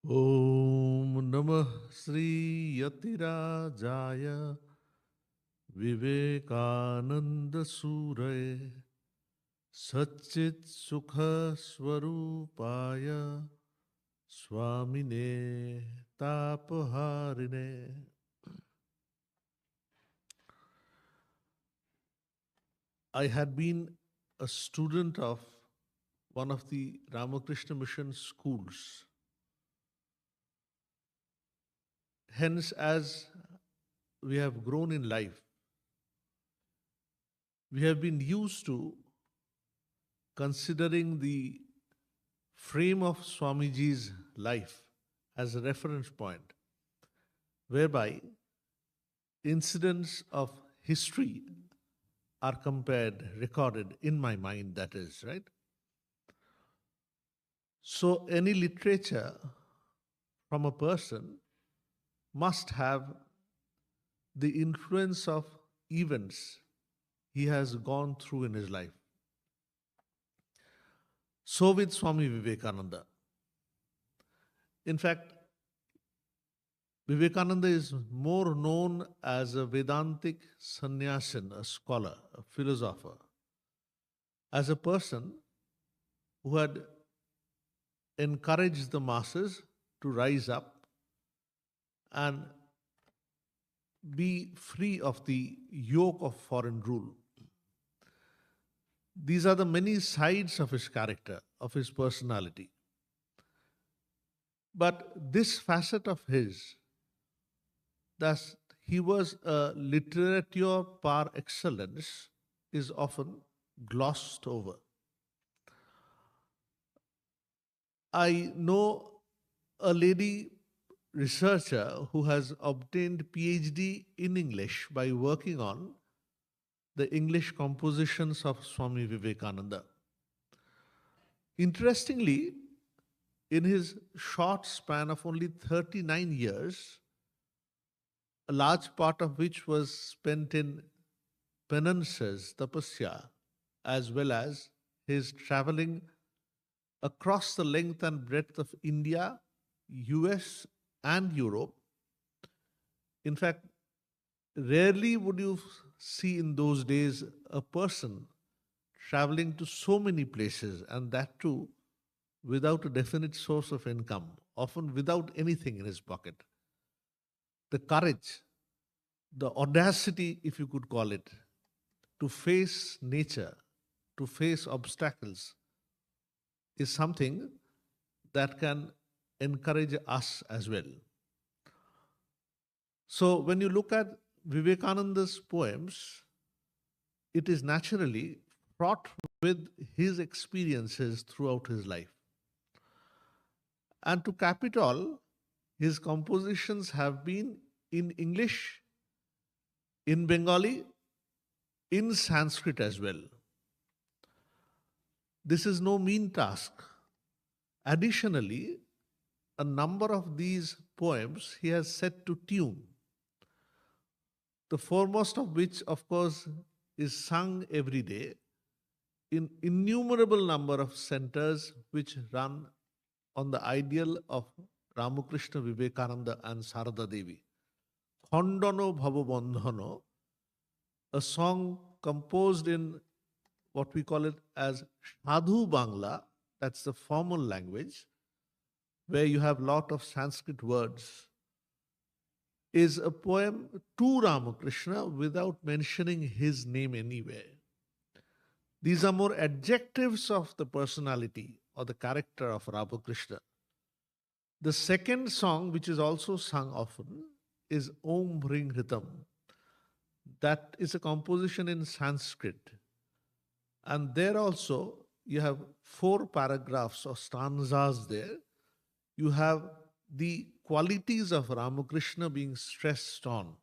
Om Namah Sri Yatirajaya Vivekananda Suraye Satchit Sukha Swarupaya Swamine Tapaharine. I had been a student of one of the Ramakrishna Mission schools. Hence, as we have grown in life, we have been used to considering the frame of Swamiji's life as a reference point, whereby incidents of history are compared, recorded in my mind, that is, right? So, any literature from a person must have the influence of events he has gone through in his life. So, with Swami Vivekananda. In fact, Vivekananda is more known as a Vedantic sannyasin, a scholar, a philosopher, as a person who had encouraged the masses to rise up and be free of the yoke of foreign rule. These are the many sides of his character, of his personality. But this facet of his, that he was a literature par excellence, is often glossed over. I know a lady researcher who has obtained PhD in English by working on the English compositions of Swami Vivekananda. Interestingly, in his short span of only 39 years, a large part of which was spent in penances, tapasya, as well as his traveling across the length and breadth of India, US, and Europe. In fact, rarely would you see in those days a person traveling to so many places, and that too without a definite source of income, often without anything in his pocket. The courage, the audacity, if you could call it, to face nature, to face obstacles, is something that can encourage us as well. So, when you look at Vivekananda's poems, it is naturally fraught with his experiences throughout his life. And to cap it all, his compositions have been in English, in Bengali, in Sanskrit as well. This is no mean task. Additionally, a number of these poems he has set to tune, the foremost of which, of course, is sung every day in innumerable number of centers which run on the ideal of Ramakrishna, Vivekananda, and Sarada Devi. Khondano Bhavabandhano, a song composed in what we call it as Sadhu Bangla, that's the formal language, where you have lot of Sanskrit words, is a poem to Ramakrishna without mentioning his name anywhere. These are more adjectives of the personality or the character of Ramakrishna. The second song, which is also sung often, is Om Ring Ritam. That is a composition in Sanskrit. And there also, you have 4 paragraphs or stanzas there. You have the qualities of Ramakrishna being stressed on.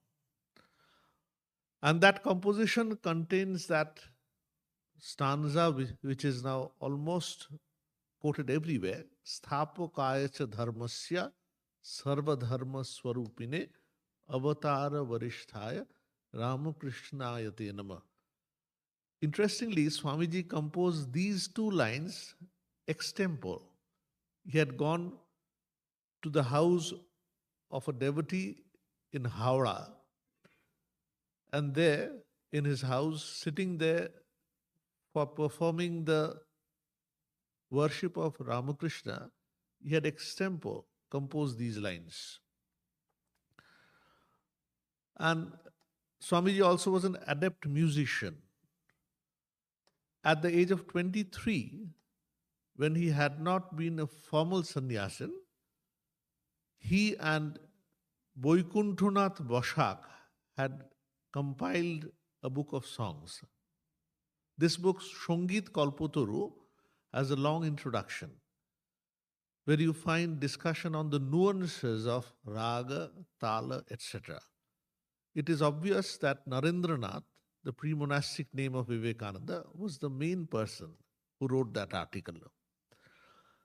And that composition contains that stanza which is now almost quoted everywhere. Sthapakaya cha dharmasya sarva dharma swarupine avatara varishtaya Ramakrishnayate nama. Interestingly, Swamiji composed these 2 lines extempore. He had gone to the house of a devotee in Howrah. And there, in his house, sitting there for performing the worship of Ramakrishna, he had extempo composed these lines. And Swamiji also was an adept musician. At the age of 23, when he had not been a formal sannyasin, he and Boikunthunath Boshak had compiled a book of songs. This book, Shongit Kalpotoru, has a long introduction where you find discussion on the nuances of raga, tala, etc. It is obvious that Narendranath, the pre-monastic name of Vivekananda, was the main person who wrote that article.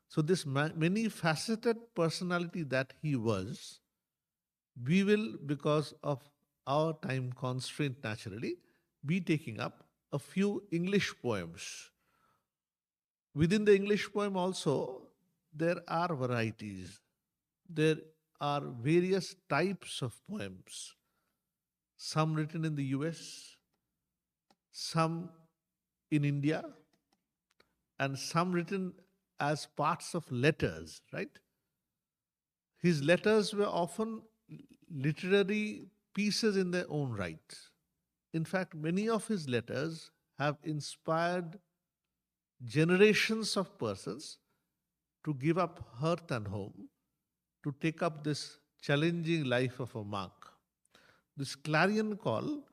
So this many-faceted personality that he was, we will, because of our time constraint naturally, be taking up a few English poems. Within the English poem also, there are varieties. There are various types of poems. Some written in the US, some in India, and some written as parts of letters, right? His letters were often literary pieces in their own right. In fact, many of his letters have inspired generations of persons to give up hearth and home, to take up this challenging life of a monk. This clarion call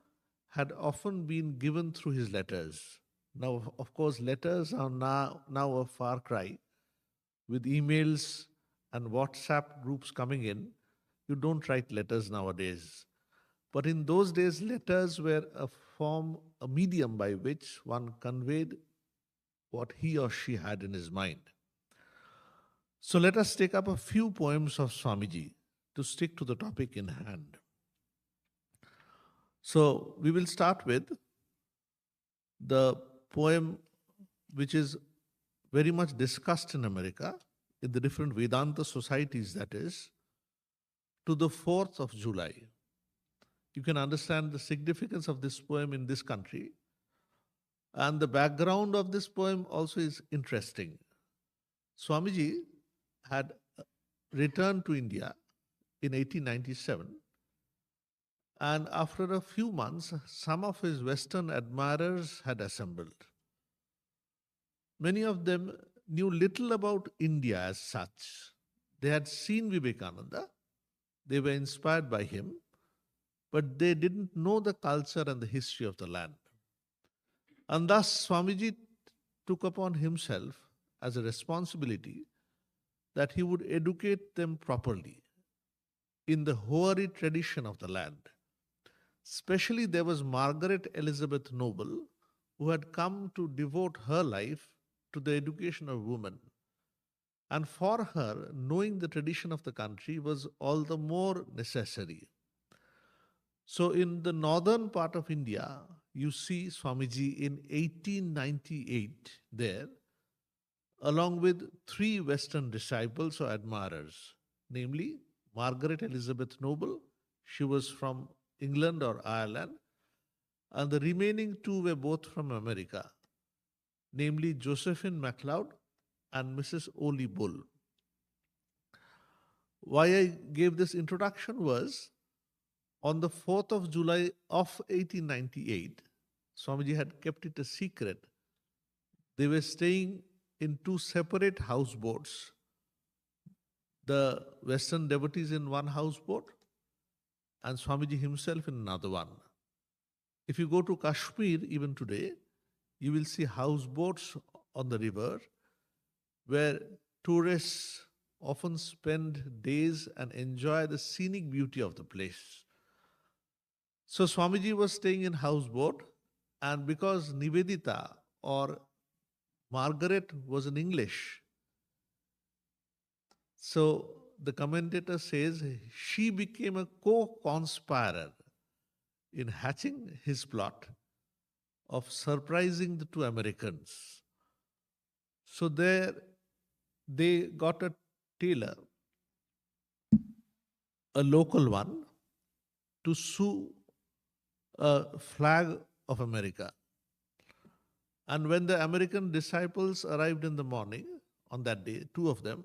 had often been given through his letters. Now, of course, letters are now a far cry. With emails and WhatsApp groups coming in, you don't write letters nowadays. But in those days, letters were a form, a medium by which one conveyed what he or she had in his mind. So let us take up a few poems of Swamiji to stick to the topic in hand. So we will start with the poem which is very much discussed in America, in the different Vedanta societies, that is, to the 4th of July. You can understand the significance of this poem in this country. And the background of this poem also is interesting. Swamiji had returned to India in 1897, and after a few months, some of his Western admirers had assembled. Many of them knew little about India as such. They had seen Vivekananda, they were inspired by him, but they didn't know the culture and the history of the land. And thus, Swamiji took upon himself as a responsibility that he would educate them properly in the hoary tradition of the land. Especially, there was Margaret Elizabeth Noble, who had come to devote her life to the education of women. And for her, knowing the tradition of the country was all the more necessary. So, in the northern part of India, you see Swamiji in 1898 there, along with 3 Western disciples or admirers, namely Margaret Elizabeth Noble, she was from England or Ireland, and the remaining 2 were both from America, namely Josephine MacLeod and Mrs. Oli Bull. Why I gave this introduction was, on the 4th of July of 1898, Swamiji had kept it a secret. They were staying in 2 separate houseboats. The Western devotees in one houseboat and Swamiji himself in another one. If you go to Kashmir even today, you will see houseboats on the river where tourists often spend days and enjoy the scenic beauty of the place. So Swamiji was staying in houseboat, and because Nivedita or Margaret was in English, so the commentator says she became a co-conspirator in hatching his plot of surprising the 2 Americans. So there they got a tailor a local one, to sue a flag of America. And when the American disciples arrived in the morning on that day, two of them,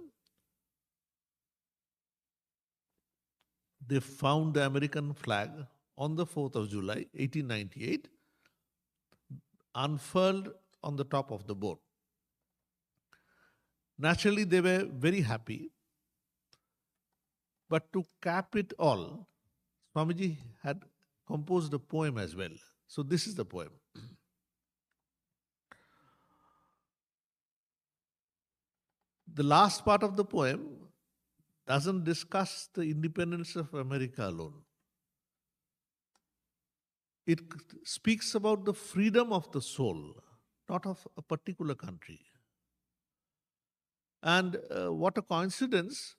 they found the American flag on the 4th of July, 1898, unfurled on the top of the boat. Naturally, they were very happy. But to cap it all, Swamiji had composed a poem as well. So this is the poem. The last part of the poem doesn't discuss the independence of America alone. It speaks about the freedom of the soul, not of a particular country. And what a coincidence,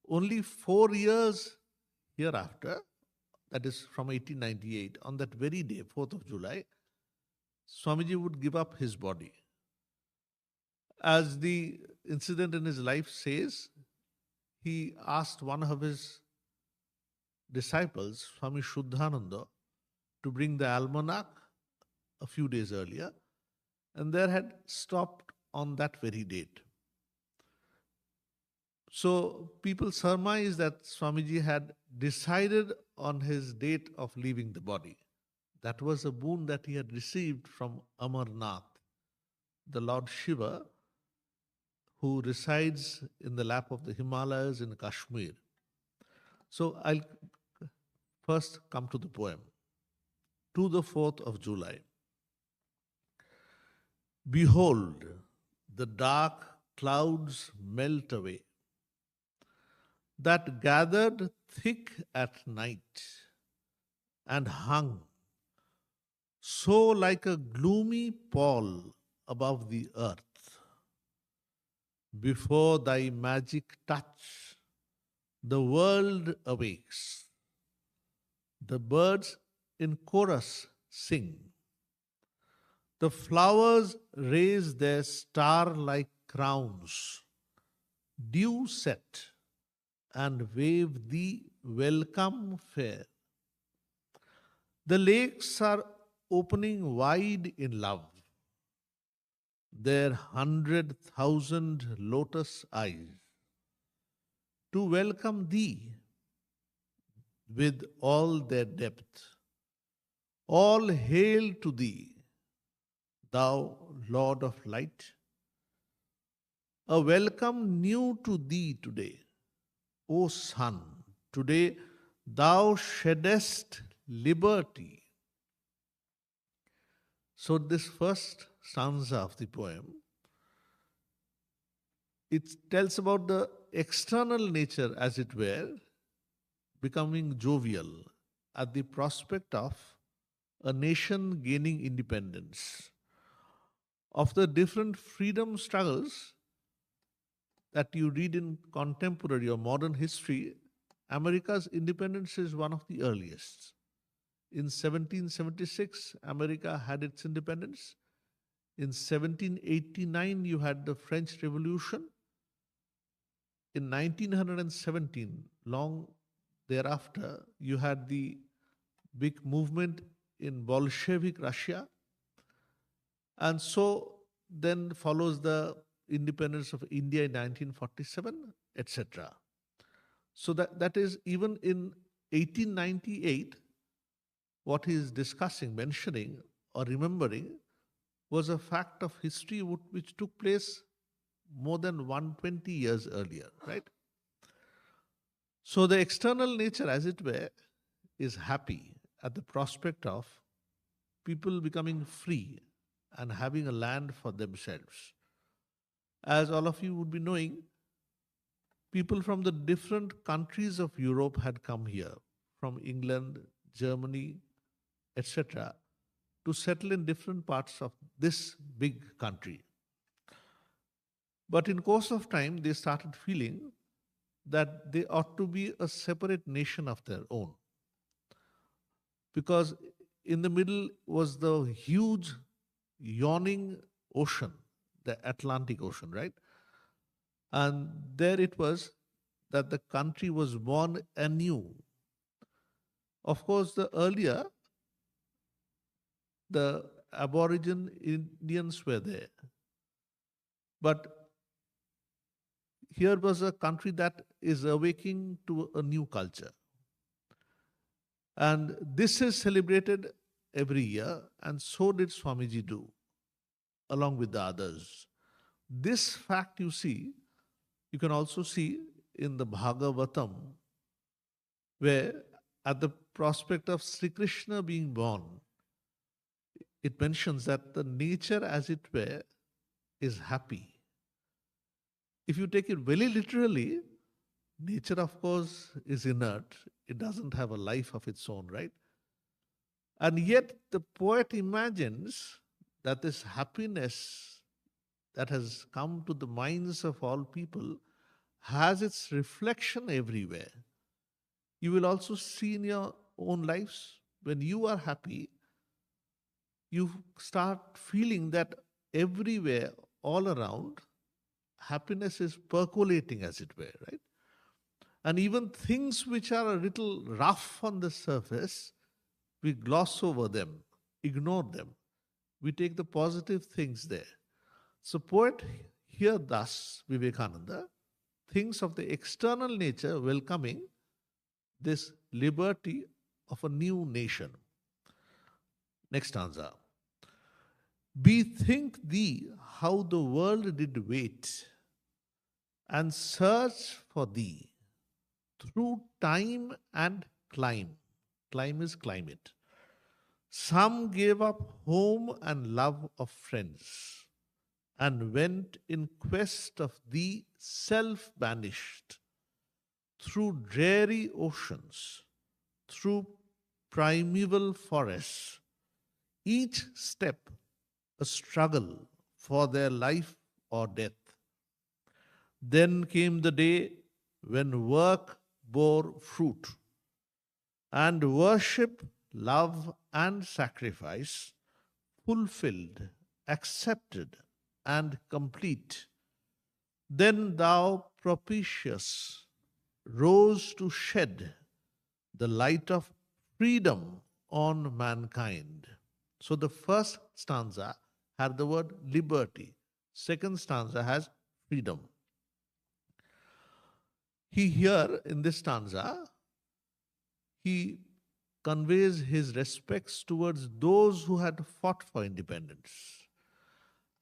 only 4 years hereafter, that is from 1898, on that very day, 4th of July, Swamiji would give up his body. As the incident in his life says, he asked one of his disciples, Swami Shuddhananda, to bring the almanac a few days earlier, and there had stopped on that very date. So people surmise that Swamiji had decided on his date of leaving the body. That was a boon that he had received from Amarnath, the Lord Shiva, who resides in the lap of the Himalayas in Kashmir. So I'll first come to the poem. To the 4th of July. Behold, the dark clouds melt away, that gathered thick at night and hung so like a gloomy pall above the earth. Before thy magic touch, the world awakes. The birds in chorus sing. The flowers raise their star-like crowns, dew set, and wave thee welcome fair. The lakes are opening wide in love, their 100,000 lotus eyes, to welcome thee with all their depth. All hail to thee, thou Lord of light. A welcome new to thee today, O Sun. Today thou sheddest liberty. So this first stanza of the poem, it tells about the external nature, as it were, becoming jovial at the prospect of a nation gaining independence, of the different freedom struggles that you read in contemporary or modern history. America's independence is one of the earliest. In 1776, America had its independence. In 1789, you had the French Revolution. In 1917, long thereafter, you had the big movement in Bolshevik Russia. And so then follows the independence of India in 1947, etc. So that is, even in 1898, what he is discussing, mentioning, or remembering was a fact of history which took place more than 120 years earlier, right? So the external nature, as it were, is happy at the prospect of people becoming free and having a land for themselves. As all of you would be knowing, people from the different countries of Europe had come here, from England, Germany, etc., to settle in different parts of this big country. But in course of time, they started feeling that they ought to be a separate nation of their own. Because in the middle was the huge, yawning ocean, the Atlantic Ocean, right? And there it was that the country was born anew Of course, the earlier, the Aborigine Indians were there. But here was a country that is awakening to a new culture. And this is celebrated every year, and so did Swamiji do, along with the others. This fact you can also see in the Bhagavatam, where at the prospect of Sri Krishna being born, it mentions that the nature, as it were, is happy. If you take it very literally, nature, of course, is inert. It doesn't have a life of its own, right? And yet, the poet imagines that this happiness that has come to the minds of all people has its reflection everywhere. You will also see in your own lives when you are happy, you start feeling that everywhere, all around, happiness is percolating, as it were, right? And even things which are a little rough on the surface, we gloss over them, ignore them. We take the positive things there. So, poet here thus, Vivekananda, thinks of the external nature welcoming this liberty of a new nation. Next stanza. Bethink thee how the world did wait and search for thee through time and clime. Clime is climate. Some gave up home and love of friends and went in quest of thee self banished through dreary oceans, through primeval forests, each step a struggle for their life or death. Then came the day when work bore fruit, and worship, love, and sacrifice fulfilled, accepted, and complete. Then thou, propitious, rose to shed the light of freedom on mankind. So the first stanza had the word liberty. Second stanza has freedom. He here in this stanza, he conveys his respects towards those who had fought for independence,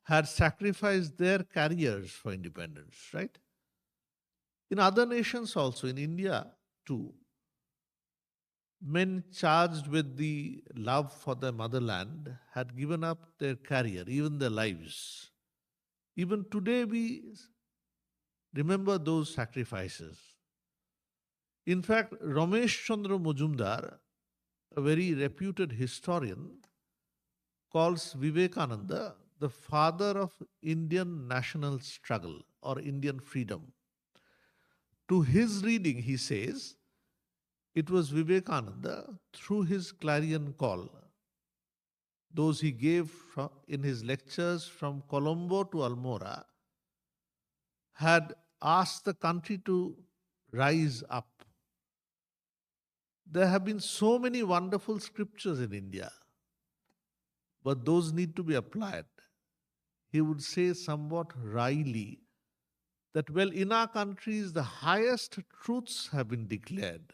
had sacrificed their careers for independence, right? In other nations also, in India too, men charged with the love for their motherland had given up their career, even their lives. Even today, we remember those sacrifices. In fact, Ramesh Chandra Mujumdar, a very reputed historian, calls Vivekananda the father of Indian national struggle or Indian freedom. To his reading, he says, it was Vivekananda, through his clarion call, those he gave in his lectures from Colombo to Almora, had asked the country to rise up. There have been so many wonderful scriptures in India, but those need to be applied. He would say somewhat wryly that, well, in our countries, the highest truths have been declared,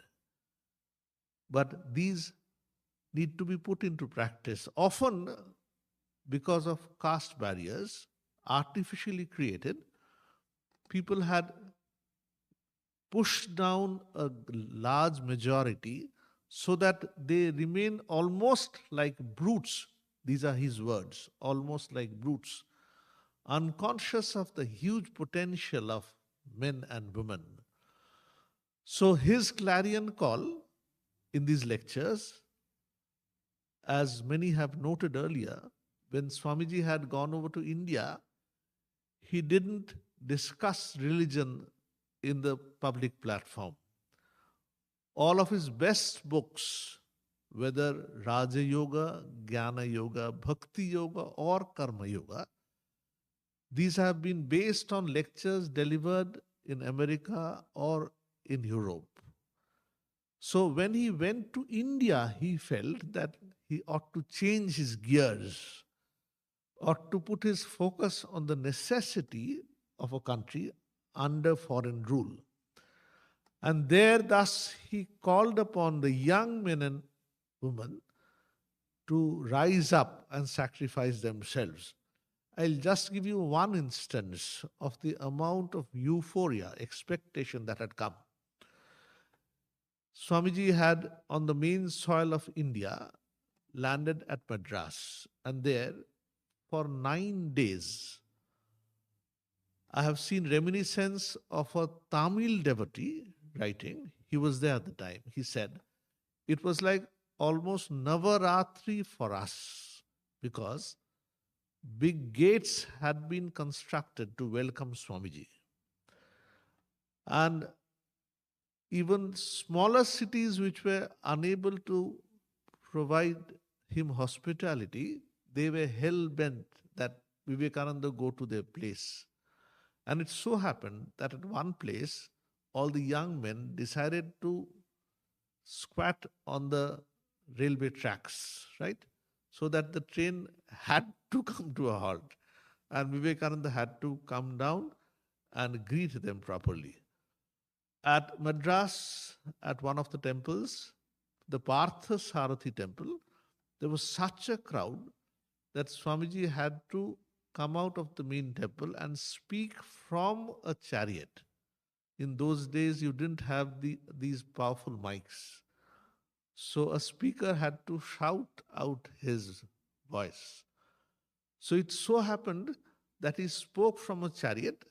but these need to be put into practice. Often, because of caste barriers, artificially created, people had pushed down a large majority so that they remain almost like brutes. These are his words, almost like brutes, unconscious of the huge potential of men and women. So his clarion call in these lectures, as many have noted earlier, when Swamiji had gone over to India, he didn't discuss religion in the public platform. All of his best books, whether Raja Yoga, Jnana Yoga, Bhakti Yoga, or Karma Yoga, these have been based on lectures delivered in America or in Europe. So when he went to India, he felt that he ought to change his gears, ought to put his focus on the necessity of a country under foreign rule. And there, thus, he called upon the young men and women to rise up and sacrifice themselves. I'll just give you one instance of the amount of euphoria, expectation that had come. Swamiji had, on the main soil of India, landed at Madras, and there, for 9 days, I have seen reminiscence of a Tamil devotee writing. He was there at the time. He said, it was like almost Navaratri for us because big gates had been constructed to welcome Swamiji. And even smaller cities which were unable to provide him hospitality, they were hell bent that Vivekananda go to their place. And it so happened that at one place, all the young men decided to squat on the railway tracks, right? So that the train had to come to a halt. And Vivekananda had to come down and greet them properly. At Madras, at one of the temples, the Partha Sarathi temple, there was such a crowd that Swamiji had to come out of the main temple and speak from a chariot. In those days, you didn't have these powerful mics. So a speaker had to shout out his voice. So it so happened that he spoke from a chariot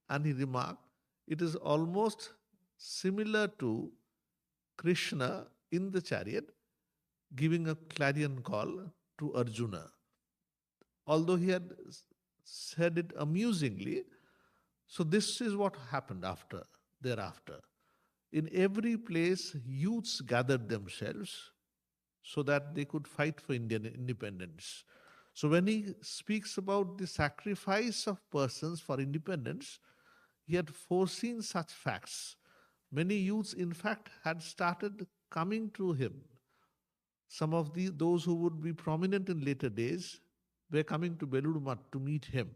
and he remarked, it is almost similar to Krishna in the chariot giving a clarion call to Arjuna. Although he had said it amusingly, so this is what happened thereafter. In every place, youths gathered themselves so that they could fight for Indian independence. So when he speaks about the sacrifice of persons for independence, he had foreseen such facts. Many youths, in fact, had started coming to him. Some of those who would be prominent in later days were coming to Beluru Math to meet him.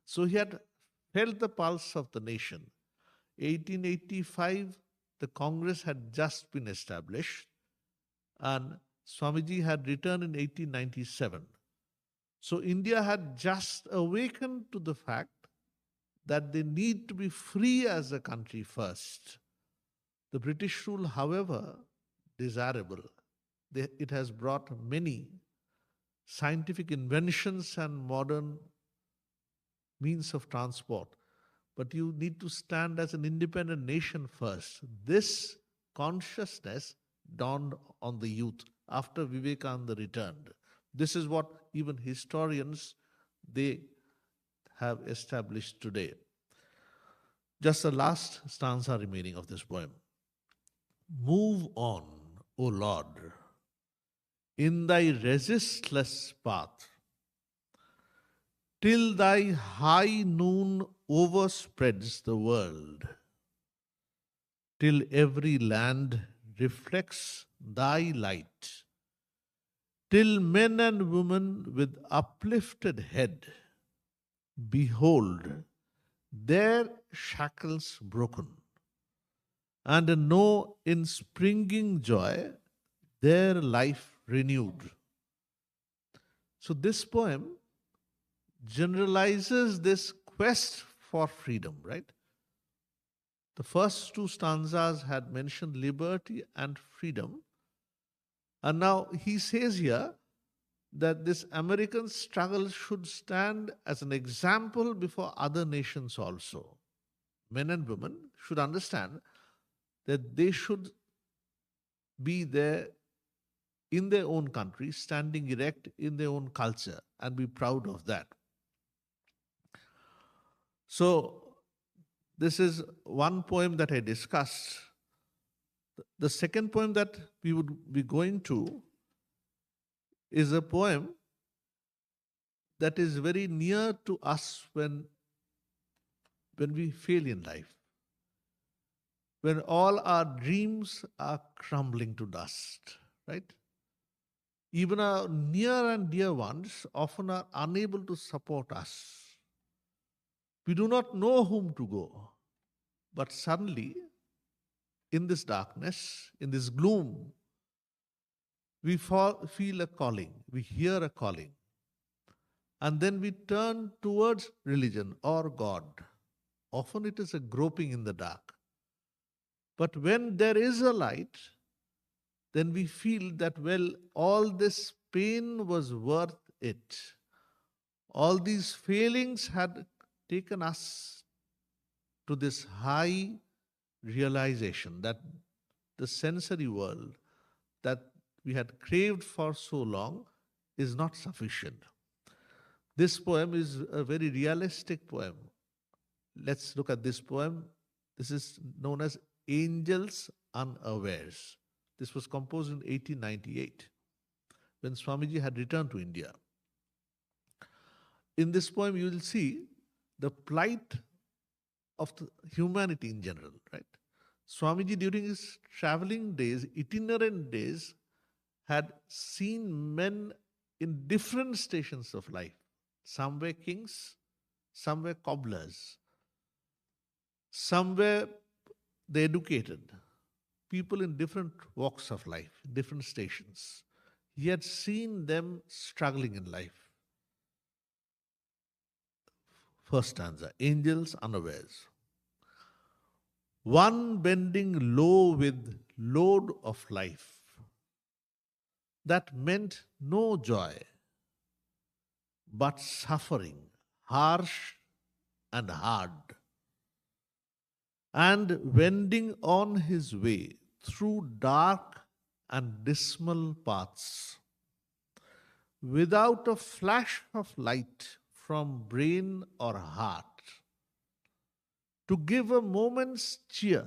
So he had felt the pulse of the nation. 1885, the Congress had just been established, and Swamiji had returned in 1897. So India had just awakened to the fact that they need to be free as a country first. The British rule, however desirable, it has brought many scientific inventions and modern means of transport. But you need to stand as an independent nation first. This consciousness dawned on the youth after Vivekananda returned. This is what even historians, they have established today. Just the last stanza remaining of this poem. Move on, O Lord, in thy resistless path, till thy high noon overspreads the world, till every land reflects thy light, till men and women with uplifted head behold their shackles broken, and know in springing joy their life renewed. So this poem generalizes this quest for freedom, right? The first two stanzas had mentioned liberty and freedom. And now he says here that this American struggle should stand as an example before other nations also. Men and women should understand that they should be there in their own country, standing erect in their own culture, and be proud of that. So, this is one poem that I discussed. The second poem that we would be going to is a poem that is very near to us when we fail in life. when all our dreams are crumbling to dust, right? Even our near and dear ones often are unable to support us. We do not know whom to go. But suddenly, in this darkness, in this gloom, we feel a calling, we hear a calling, and then we turn towards religion or God. Often it is a groping in the dark. But when there is a light, then we feel that, well, all this pain was worth it. All these failings had taken us to this high realization that the sensory world that we had craved for so long is not sufficient. This poem is a very realistic poem. Let's look at this poem. This is known as Angels Unawares. This was composed in 1898 when Swamiji had returned to India. In this poem, you will see the plight of the humanity in general, right? Swamiji, during his traveling days, itinerant days, had seen men in different stations of life. Some were kings, some were cobblers, some were the educated, people in different walks of life, different stations. He had seen them struggling in life. First stanza, Angels Unawares. One bending low with load of life that meant no joy but suffering, harsh and hard, and wending on his way through dark and dismal paths, without a flash of light from brain or heart, to give a moment's cheer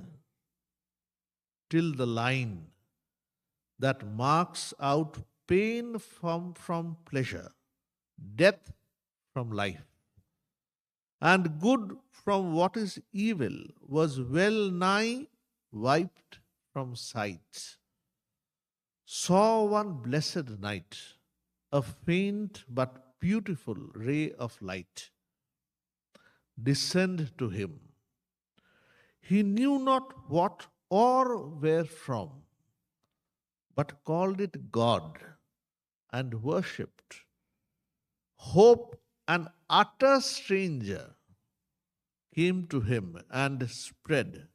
till the line that marks out pain from pleasure, death from life, and good from what is evil was well nigh wiped from sight. Saw one blessed night a faint but beautiful ray of light descend to him. He knew not what or where from, but called it God and worshipped. Hope, an utter stranger, came to him and spread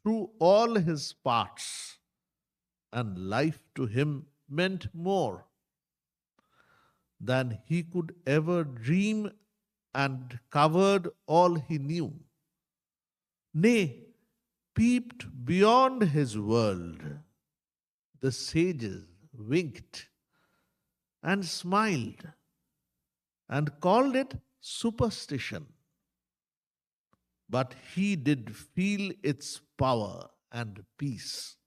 through all his parts, and life to him meant more than he could ever dream, and covered all he knew. Nay, peeped beyond his world. The sages winked and smiled and called it superstition. But he did feel its power and peace,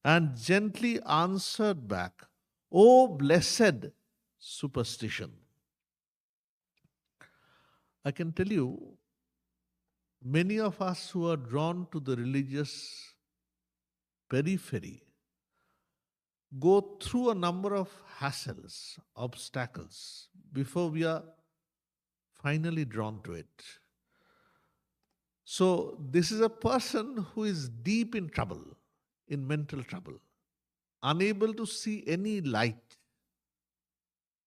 and gently answered back, O blessed superstition. I can tell you, many of us who are drawn to the religious periphery go through a number of hassles, obstacles, before we are finally drawn to it. So, this is a person who is deep in trouble, in mental trouble, unable to see any light.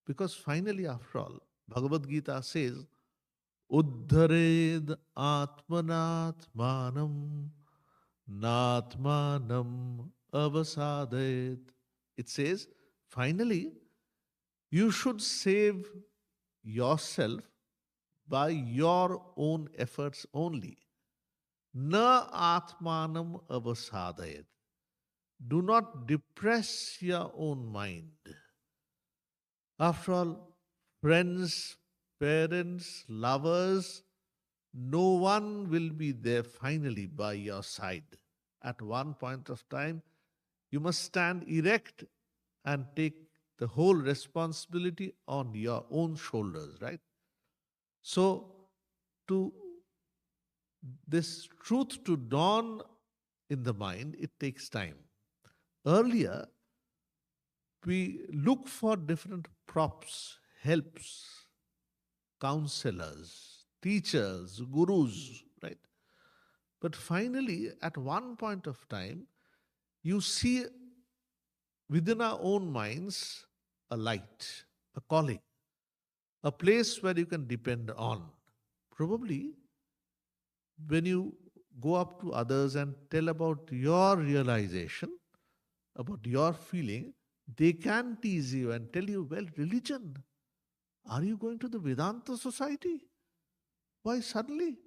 Because finally, after all, Bhagavad Gita says, Uddhared Atmanatmanam Natmanam Avasadayet. It says, finally, you should save yourself by your own efforts only. Na Atmanam Avasadayet. Do not depress your own mind. After all, friends, parents, lovers, no one will be there finally by your side. At one point of time, you must stand erect and take the whole responsibility on your own shoulders, right? So, to this truth to dawn in the mind, it takes time. Earlier, we look for different props, helps, counselors, teachers, gurus, right? But finally, at one point of time, you see within our own minds a light, a calling, a place where you can depend on. Probably when you go up to others and tell about your realization, about your feeling, they can tease you and tell you, well, religion, are you going to the Vedanta society? Why suddenly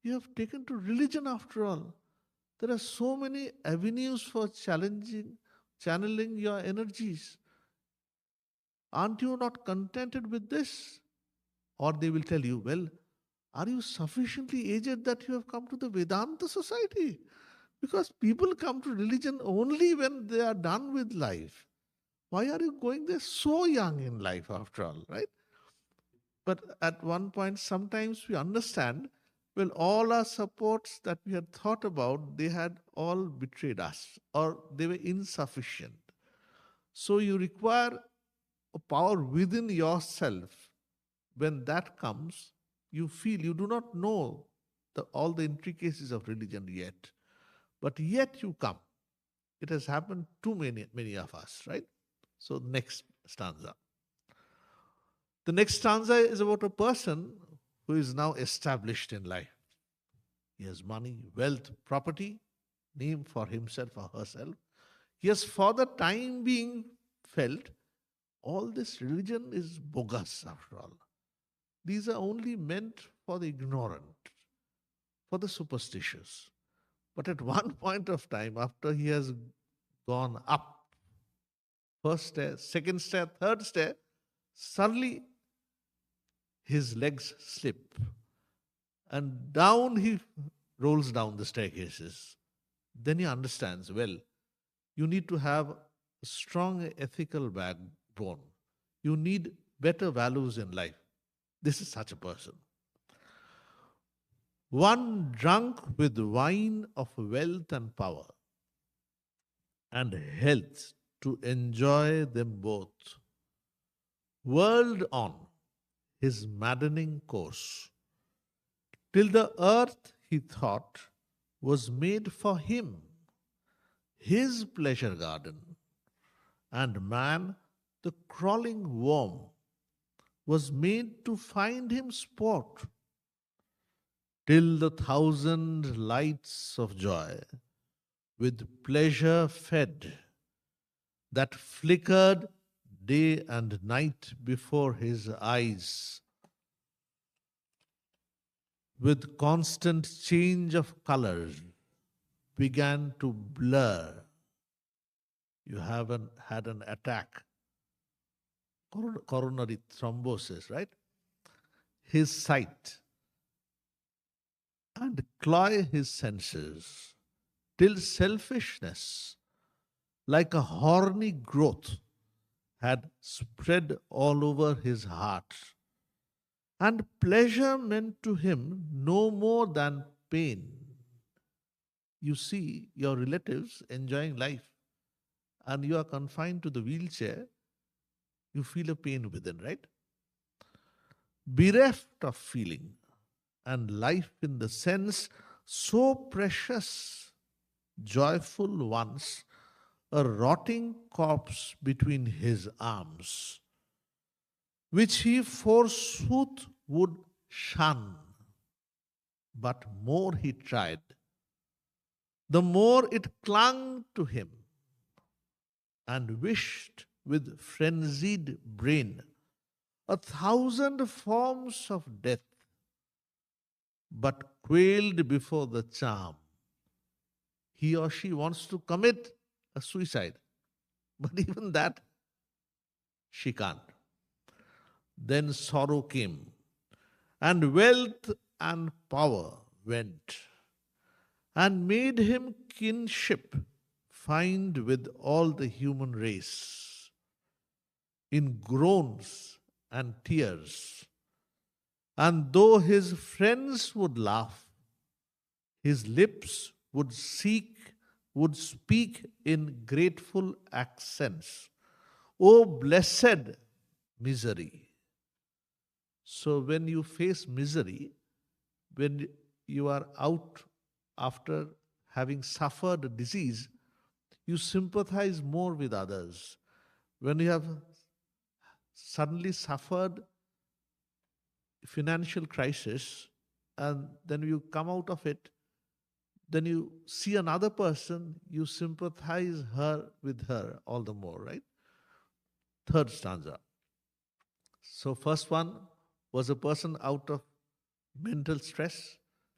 you have taken to religion after all? There are so many avenues for channeling your energies. Aren't you not contented with this? Or they will tell you, well, are you sufficiently aged that you have come to the Vedanta society? Because people come to religion only when they are done with life. Why are you going there so young in life after all, right? But at one point, sometimes we understand, well, all our supports that we had thought about, they had all betrayed us or they were insufficient. So you require a power within yourself. When that comes, you feel you do not know all the intricacies of religion yet, but yet you come. It has happened to many of us, right? So, next stanza. The next stanza is about a person who is now established in life. He has money, wealth, property, name for himself or herself. He has, for the time being, felt all this religion is bogus after all. These are only meant for the ignorant, for the superstitious. But at one point of time, after he has gone up, first stair, second stair, third stair, suddenly his legs slip and down he rolls down the staircases. Then he understands, well, you need to have a strong ethical backbone. You need better values in life. This is such a person. One drunk with wine of wealth and power and health to enjoy them both, whirled on his maddening course, till the earth, he thought, was made for him, his pleasure garden, and man, the crawling worm, was made to find him sport, till the thousand lights of joy, with pleasure fed, that flickered day and night before his eyes, with constant change of colors, began to blur. You haven't had an attack, coronary thrombosis, right? His sight and cloy his senses, till selfishness, like a horny growth, had spread all over his heart. And pleasure meant to him no more than pain. You see your relatives enjoying life and you are confined to the wheelchair, you feel a pain within, right? Bereft of feeling and life in the sense so precious, joyful once, a rotting corpse between his arms, which he forsooth would shun. But more he tried, the more it clung to him, and wished with frenzied brain 1,000 forms of death, but quailed before the charm. He or she wants to commit a suicide, but even that she can't. Then sorrow came, and wealth and power went, and made him kinship find with all the human race in groans and tears. And though his friends would laugh, his lips would seek would speak in grateful accents, "Oh, blessed misery." So when you face misery, when you are out after having suffered a disease, you sympathize more with others. When you have suddenly suffered financial crisis and then you come out of it, then you see another person, you sympathize her with her all the more, right? Third stanza. So first one was a person out of mental stress.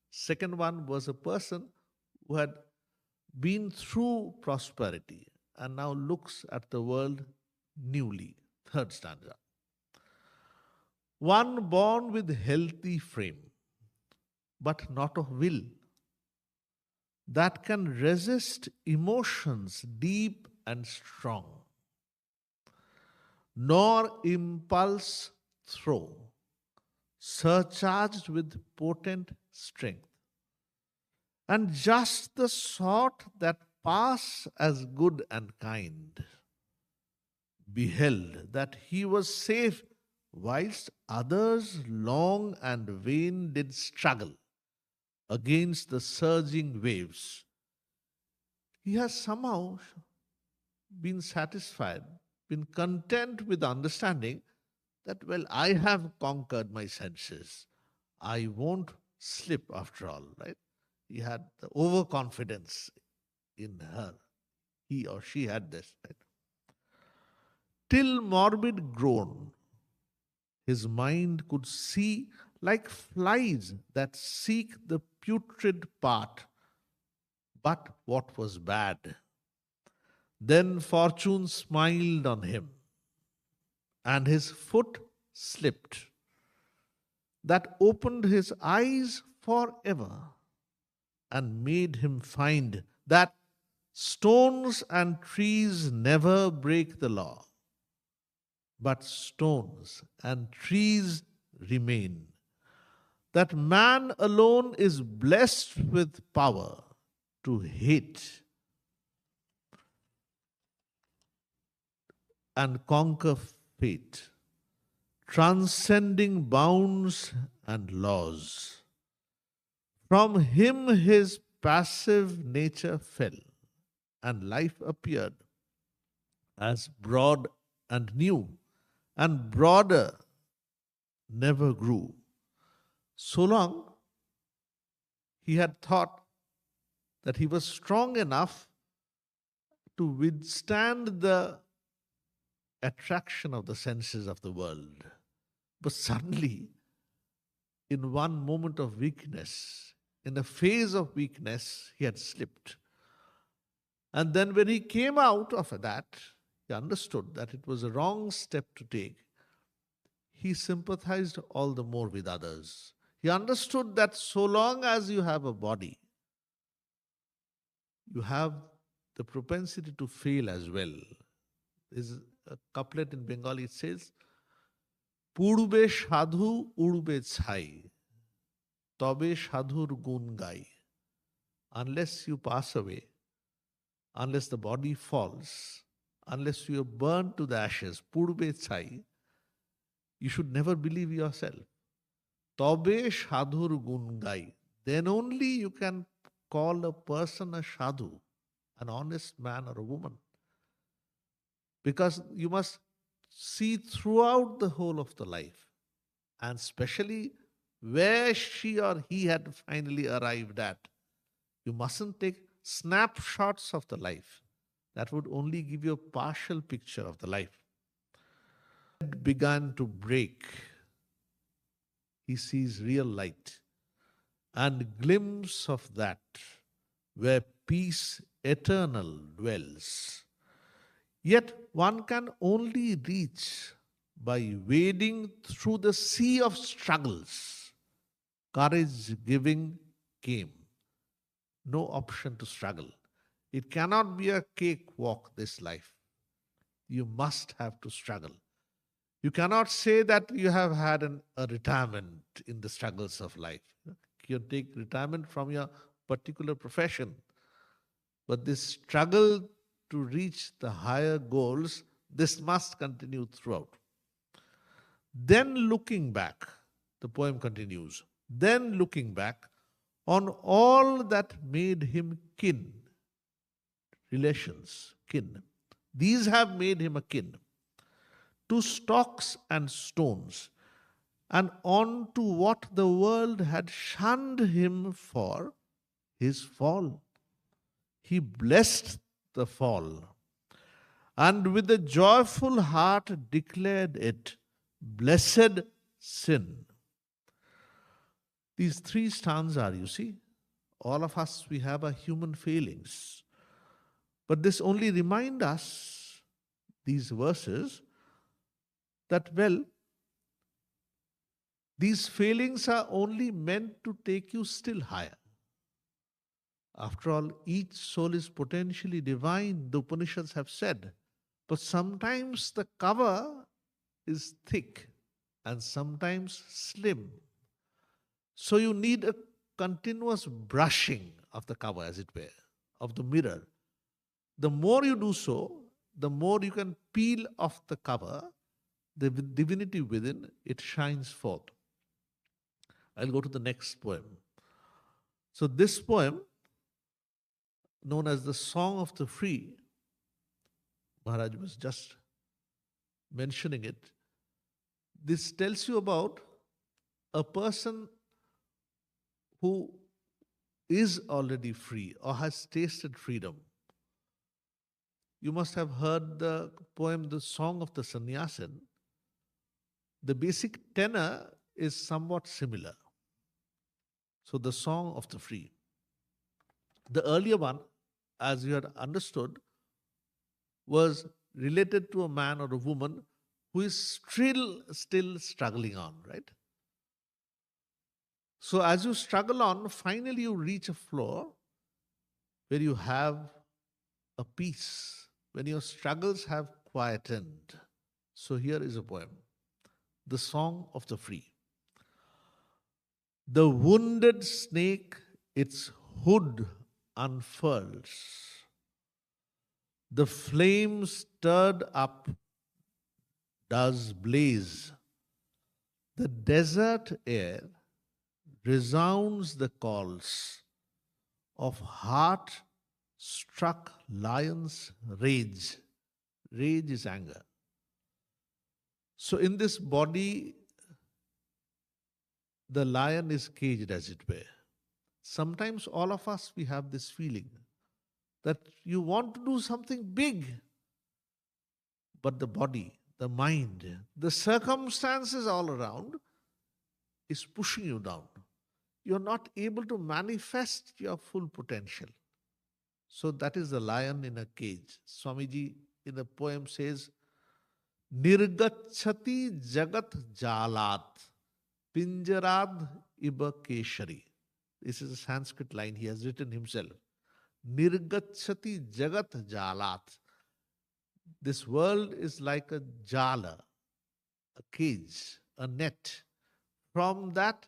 Second one was a person who had been through prosperity and now looks at the world newly. Third stanza. One born with healthy frame, but not of will, that can resist emotions deep and strong, nor impulse throw, surcharged with potent strength, and just the sort that pass as good and kind, beheld that he was safe whilst others long and vain did struggle against the surging waves. He has somehow been satisfied, been content with the understanding that, well, I have conquered my senses. I won't slip after all, right? He had the overconfidence in her. He or she had this, right? Till morbid grown, his mind could see like flies that seek the putrid part, but what was bad. Then fortune smiled on him, and his foot slipped, that opened his eyes forever and made him find that stones and trees never break the law, but stones and trees remain. That man alone is blessed with power to hate and conquer fate, transcending bounds and laws. From him his passive nature fell, and life appeared as broad and new, and broader never grew. So long he had thought that he was strong enough to withstand the attraction of the senses of the world. But suddenly, in one moment of weakness, in a phase of weakness, he had slipped. And then when he came out of that, he understood that it was a wrong step to take. He sympathized all the more with others. He understood that so long as you have a body, you have the propensity to fail as well. There's a couplet in Bengali, it says, "Purbe sadhu urbe chai, tobe sadhur gun gai." Unless you pass away, unless the body falls, unless you are burned to the ashes, purbe chai, you should never believe yourself. Tobe sadhur gun gai. Then only you can call a person a sadhu, an honest man or a woman. Because you must see throughout the whole of the life, and especially where she or he had finally arrived at. You mustn't take snapshots of the life. That would only give you a partial picture of the life. It began to break. He sees real light and glimpse of that where peace eternal dwells. Yet one can only reach by wading through the sea of struggles. Courage giving came. No option to struggle. It cannot be a cakewalk, this life. You must have to struggle. You cannot say that you have had a retirement in the struggles of life. You take retirement from your particular profession. But this struggle to reach the higher goals, this must continue throughout. Then looking back, the poem continues, then looking back on all that made him kin, relations, kin. These have made him a kin to stocks and stones, and on to what the world had shunned him for his fall. He blessed the fall, and with a joyful heart declared it, blessed sin. These three stanzas, you see, all of us, we have our human failings. But this only remind us, these verses, that, well, these failings are only meant to take you still higher. After all, each soul is potentially divine, the Upanishads have said. But sometimes the cover is thick and sometimes slim. So you need a continuous brushing of the cover, as it were, of the mirror. The more you do so, the more you can peel off the cover, the divinity within, it shines forth. I'll go to the next poem. So this poem, known as the Song of the Free, Maharaj was just mentioning it. This tells you about a person who is already free or has tasted freedom. You must have heard the poem, The Song of the Sannyasin. The basic tenor is somewhat similar. So, the Song of the Free. The earlier one, as you had understood, was related to a man or a woman who is still struggling on, right? So as you struggle on, finally you reach a floor where you have a peace, when your struggles have quietened. So here is a poem, The Song of the Free. The wounded snake its hood unfurls. The flame stirred up does blaze. The desert air resounds the calls of heart-struck lions' rage. Rage is anger. So in this body, the lion is caged, as it were. Sometimes all of us, we have this feeling that you want to do something big, but the body, the mind, the circumstances all around is pushing you down. You're not able to manifest your full potential. So that is the lion in a cage. Swamiji in the poem says, Nirgachati jagat jalat pinjarad iba keshari. This is a Sanskrit line he has written himself. Nirgachati jagat jalat. This world is like a jala, a cage, a net. From that,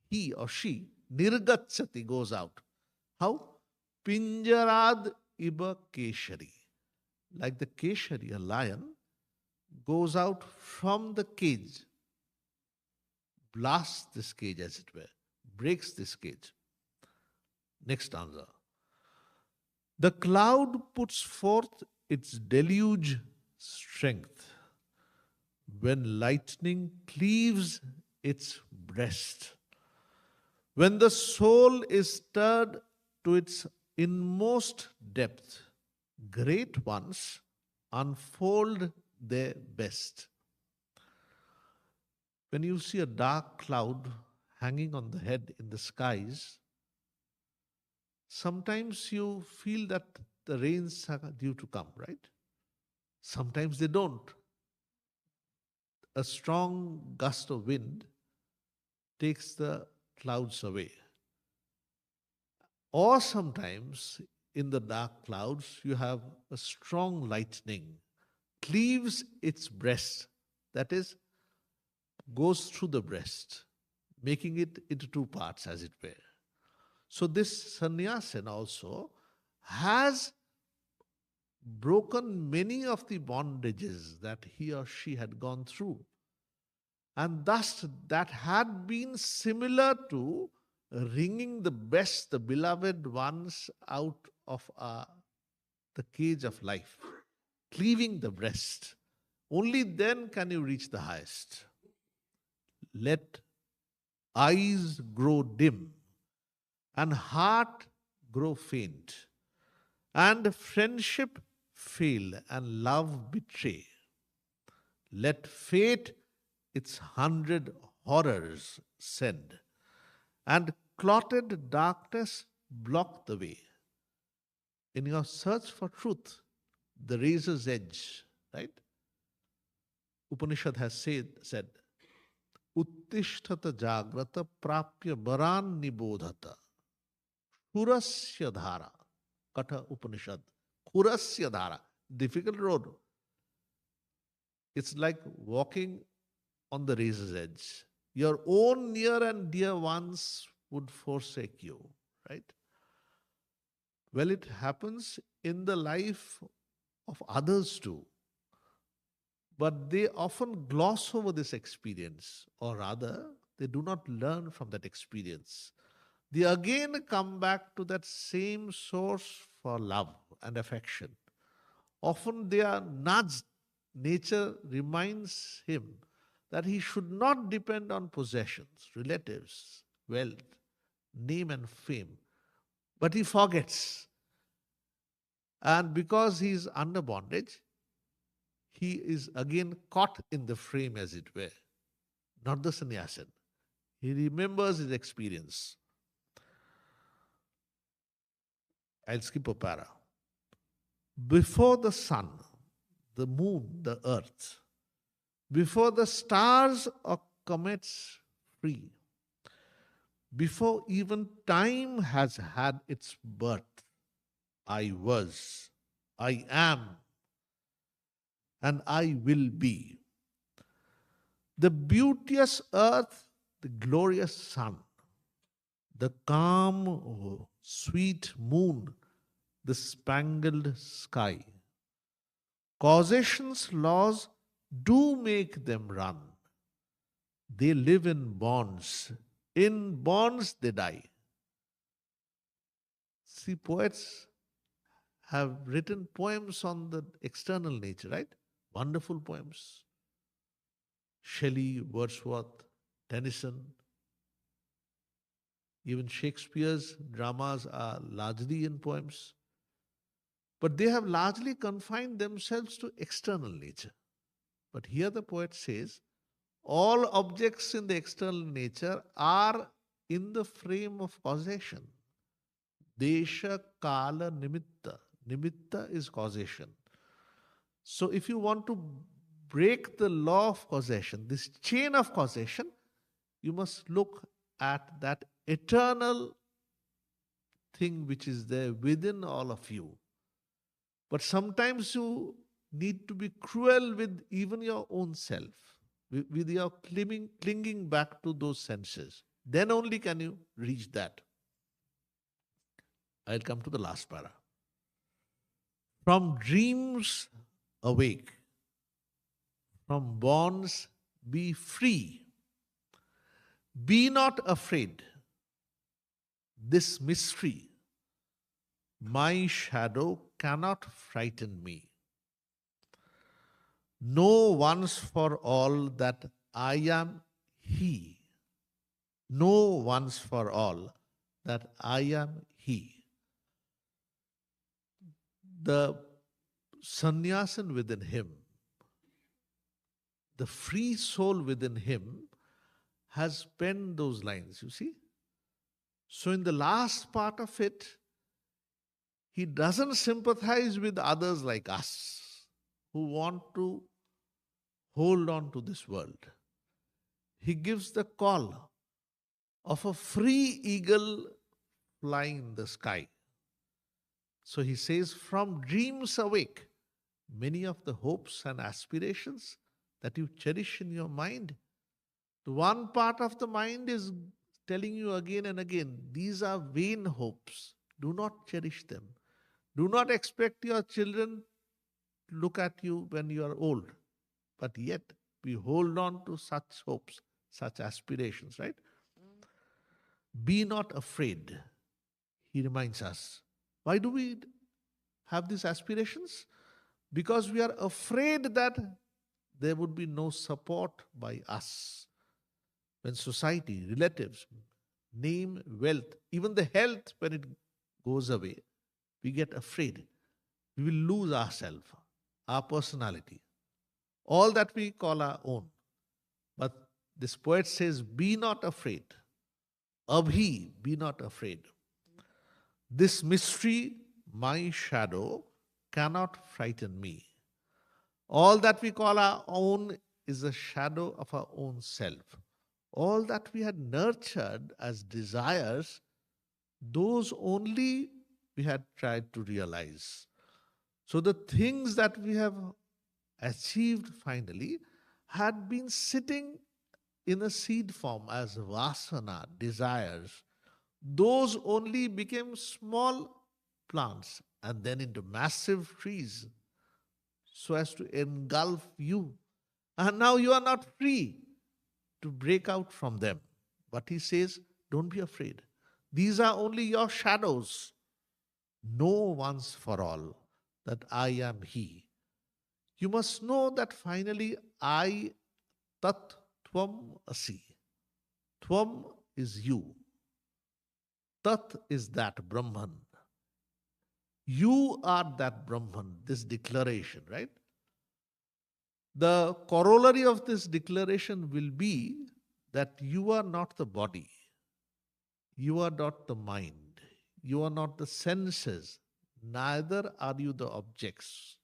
he or she, nirgachati, goes out. How? Pinjarad iba keshari. Like the keshari, a lion, goes out from the cage, blasts this cage, as it were, breaks this cage. Next stanza. The cloud puts forth its deluge strength when lightning cleaves its breast. When the soul is stirred to its inmost depth, great ones unfold their best. When you see a dark cloud hanging on the head in the skies, sometimes you feel that the rains are due to come, right? Sometimes they don't. A strong gust of wind takes the clouds away. Or sometimes in the dark clouds, you have a strong lightning, cleaves its breast, that is, goes through the breast, making it into two parts, as it were. So this sannyasin also has broken many of the bondages that he or she had gone through. And thus, that had been similar to wringing the best, the beloved ones out of the cage of life, cleaving the breast. Only then can you reach the highest. Let eyes grow dim and heart grow faint, and friendship fail and love betray. Let fate its 100 horrors send, and clotted darkness block the way. In your search for truth, the razor's edge, right? Upanishad has said Uttishtata Jagrata Prapya Baran Nibodhata Kurasya Dhara. Katha Upanishad. Kurasya Dhara. Difficult road. It's like walking on the razor's edge. Your own near and dear ones would forsake you, right? Well, it happens in the life of others too. But they often gloss over this experience, or rather, they do not learn from that experience. They again come back to that same source for love and affection. Often they are nudged. Nature reminds him that he should not depend on possessions, relatives, wealth, name, and fame. But he forgets. And because he is under bondage, he is again caught in the frame, as it were, not the sannyasin. He remembers his experience. I'll skip a para. Before the sun, the moon, the earth, before the stars or comets free, before even time has had its birth, I was, I am, and I will be. The beauteous earth, the glorious sun, the calm, sweet moon, the spangled sky. Causation's laws do make them run. They live in bonds. In bonds they die. See, poets have written poems on the external nature, right? Wonderful poems. Shelley, Wordsworth, Tennyson, even Shakespeare's dramas are largely in poems. But they have largely confined themselves to external nature. But here the poet says, all objects in the external nature are in the frame of causation. Desha, Kala, Nimitta. Nimitta is causation. So if you want to break the law of causation, this chain of causation, you must look at that eternal thing which is there within all of you. But sometimes you need to be cruel with even your own self, with your clinging back to those senses. Then only can you reach that. I'll come to the last para. From dreams awake, from bonds be free. Be not afraid. This mystery, my shadow cannot frighten me. Know once for all that I am He. Know once for all that I am He. The sannyasin within him, the free soul within him, has penned those lines, you see. So in the last part of it, he doesn't sympathize with others like us who want to hold on to this world. He gives the call of a free eagle flying in the sky. So he says, from dreams awake, many of the hopes and aspirations that you cherish in your mind, the one part of the mind is telling you again and again, these are vain hopes. Do not cherish them. Do not expect your children to look at you when you are old, but yet we hold on to such hopes, such aspirations, right? Be not afraid, he reminds us. Why do we have these aspirations? Because we are afraid that there would be no support by us. When society, relatives, name, wealth, even the health, when it goes away, we get afraid. We will lose ourselves, our personality, all that we call our own. But this poet says, be not afraid. Abhi, be not afraid. This mystery, my shadow, cannot frighten me. All that we call our own is a shadow of our own self. All that we had nurtured as desires, those only we had tried to realize. So the things that we have achieved finally had been sitting in a seed form as vasana, desires. Those only became small plants and then into massive trees so as to engulf you. And now you are not free to break out from them. But he says, don't be afraid. These are only your shadows. Know once for all that I am He. You must know that finally I tat tvam asi. Tvam is you. Tat is that Brahman. You are that Brahman, this declaration, right? The corollary of this declaration will be that you are not the body, you are not the mind, you are not the senses, neither are you the objects.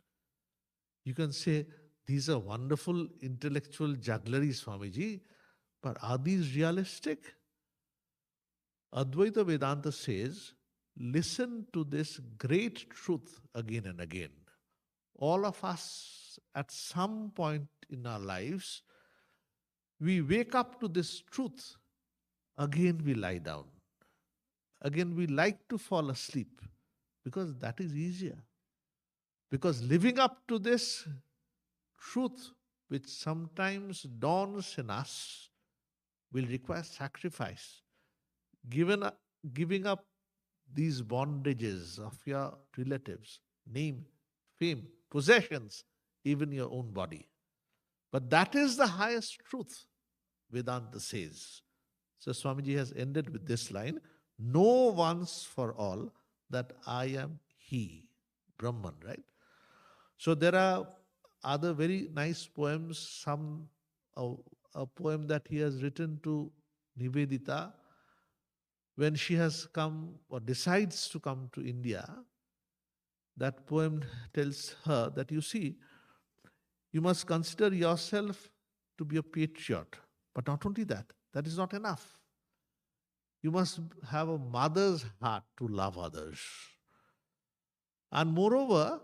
You can say, these are wonderful intellectual juggleries, Swamiji, but are these realistic? Advaita Vedanta says, listen to this great truth again and again. All of us, at some point in our lives, we wake up to this truth. Again, we lie down. Again, we like to fall asleep because that is easier. Because living up to this truth, which sometimes dawns in us, will require sacrifice. Giving up these bondages of your relatives, name, fame, possessions, even your own body. But that is the highest truth, Vedanta says. So Swamiji has ended with this line, know once for all that I am He, Brahman, right? So there are other very nice poems, a poem that he has written to Nivedita when she has come or decides to come to India. That poem tells her that, you see, you must consider yourself to be a patriot. But not only that, that is not enough. You must have a mother's heart to love others. And moreover,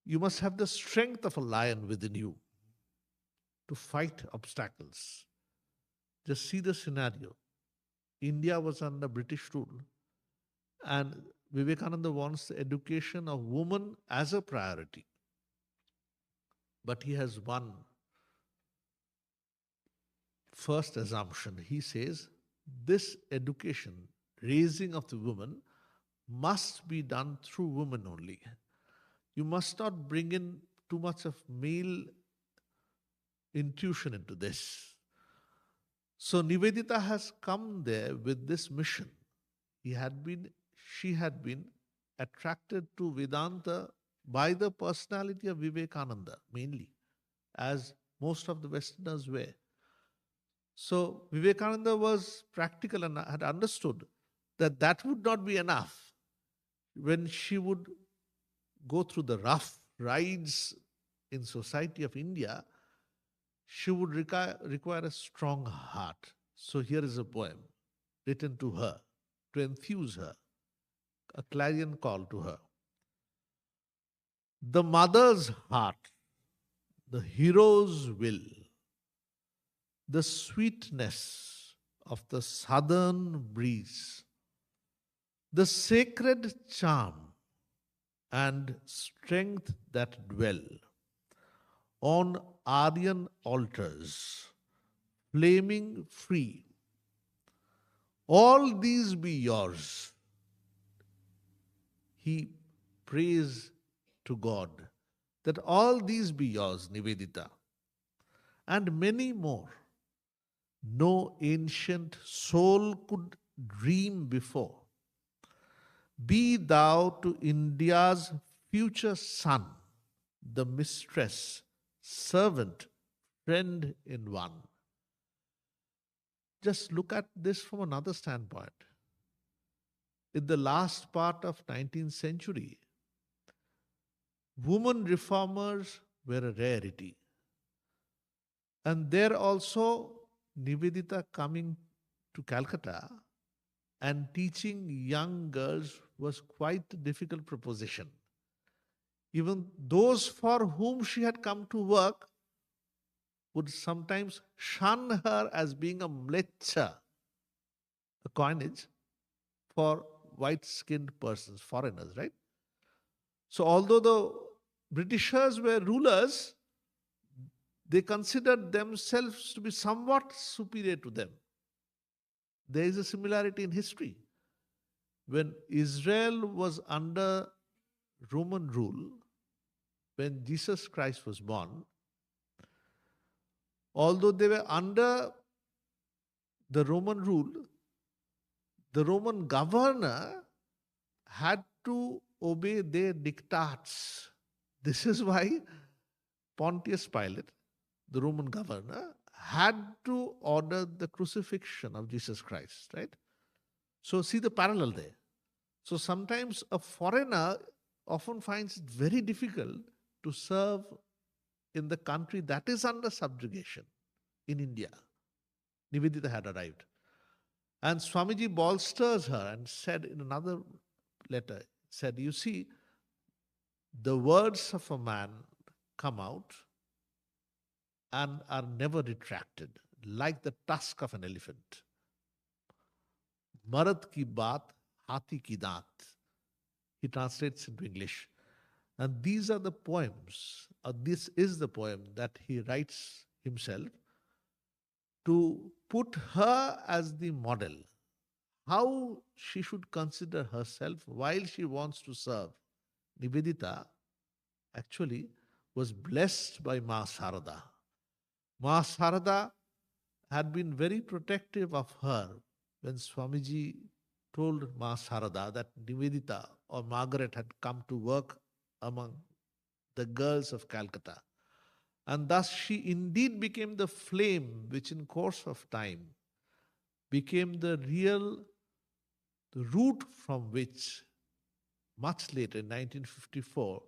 you must have the strength of a lion within you to fight obstacles. Just see the scenario. India was under British rule, and Vivekananda wants the education of women as a priority. But he has one first assumption. He says, this education, raising of the women, must be done through women only. You must not bring in too much of male intuition into this. So Nivedita has come there with this mission. She had been attracted to Vedanta by the personality of Vivekananda, mainly, as most of the Westerners were. So Vivekananda was practical and had understood that that would not be enough. When she would go through the rough rides in society of India, she would require a strong heart. So here is a poem written to her to enthuse her, a clarion call to her. The mother's heart, the hero's will, the sweetness of the southern breeze, the sacred charm and strength that dwell on Aryan altars, flaming free. All these be yours. He prays to God that all these be yours, Nivedita, and many more. No ancient soul could dream before. Be thou to India's future son, the mistress, servant, friend in one. Just look at this from another standpoint. In the last part of 19th century, women reformers were a rarity. And there also Nivedita coming to Calcutta and teaching young girls was quite a difficult proposition. Even those for whom she had come to work would sometimes shun her as being a mlecha, a coinage for white-skinned persons, foreigners, right? So although the Britishers were rulers, they considered themselves to be somewhat superior to them. There is a similarity in history. When Israel was under Roman rule, when Jesus Christ was born, although they were under the Roman rule, the Roman governor had to obey their diktats. This is why Pontius Pilate, the Roman governor, had to order the crucifixion of Jesus Christ, right? So see the parallel there. So sometimes a foreigner often finds it very difficult to serve in the country that is under subjugation in India. Nivedita had arrived. And Swamiji bolsters her and said in another letter, said, you see, the words of a man come out and are never retracted, like the tusk of an elephant. Marad ki baat, hati ki daat. He translates into English. And these are the poems, or this is the poem that he writes himself to put her as the model, how she should consider herself while she wants to serve. Nivedita actually was blessed by Ma Sarada. Ma Sarada had been very protective of her when Swamiji told Ma Sarada that Nivedita or Margaret had come to work among the girls of Calcutta. And thus she indeed became the flame which in course of time became the root from which much later in 1954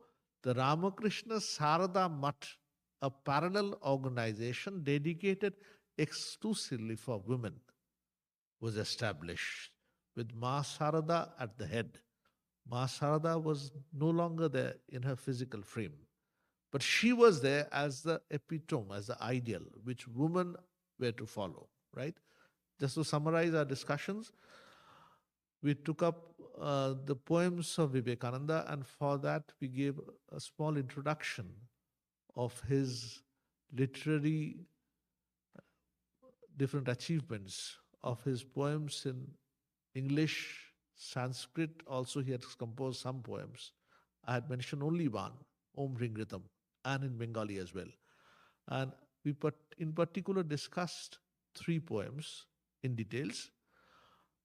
the Ramakrishna Sarada Mutt, a parallel organization dedicated exclusively for women, was established with Ma Sarada at the head. Ma Sarada was no longer there in her physical frame, but she was there as the epitome, as the ideal, which women were to follow, right? Just to summarize our discussions, we took up the poems of Vivekananda, and for that we gave a small introduction of his literary different achievements, of his poems in English, Sanskrit. Also, he had composed some poems. I had mentioned only one, Om Ringritam, and in Bengali as well. And we in particular discussed three poems in details.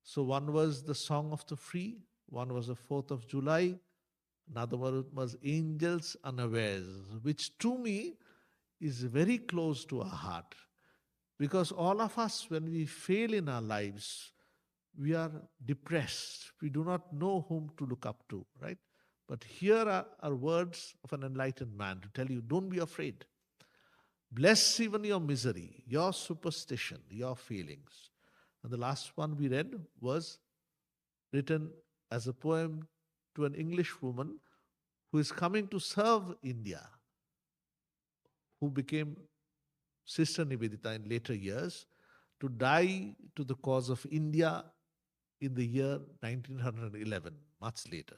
So one was the Song of the Free, one was the 4th of July, another one was Angels Unawares, which to me is very close to our heart. Because all of us, when we fail in our lives, we are depressed. We do not know whom to look up to, right? But here are words of an enlightened man to tell you, don't be afraid. Bless even your misery, your superstition, your feelings. And the last one we read was written as a poem to an English woman who is coming to serve India, who became Sister Nivedita in later years, to die to the cause of India in the year 1911, much later.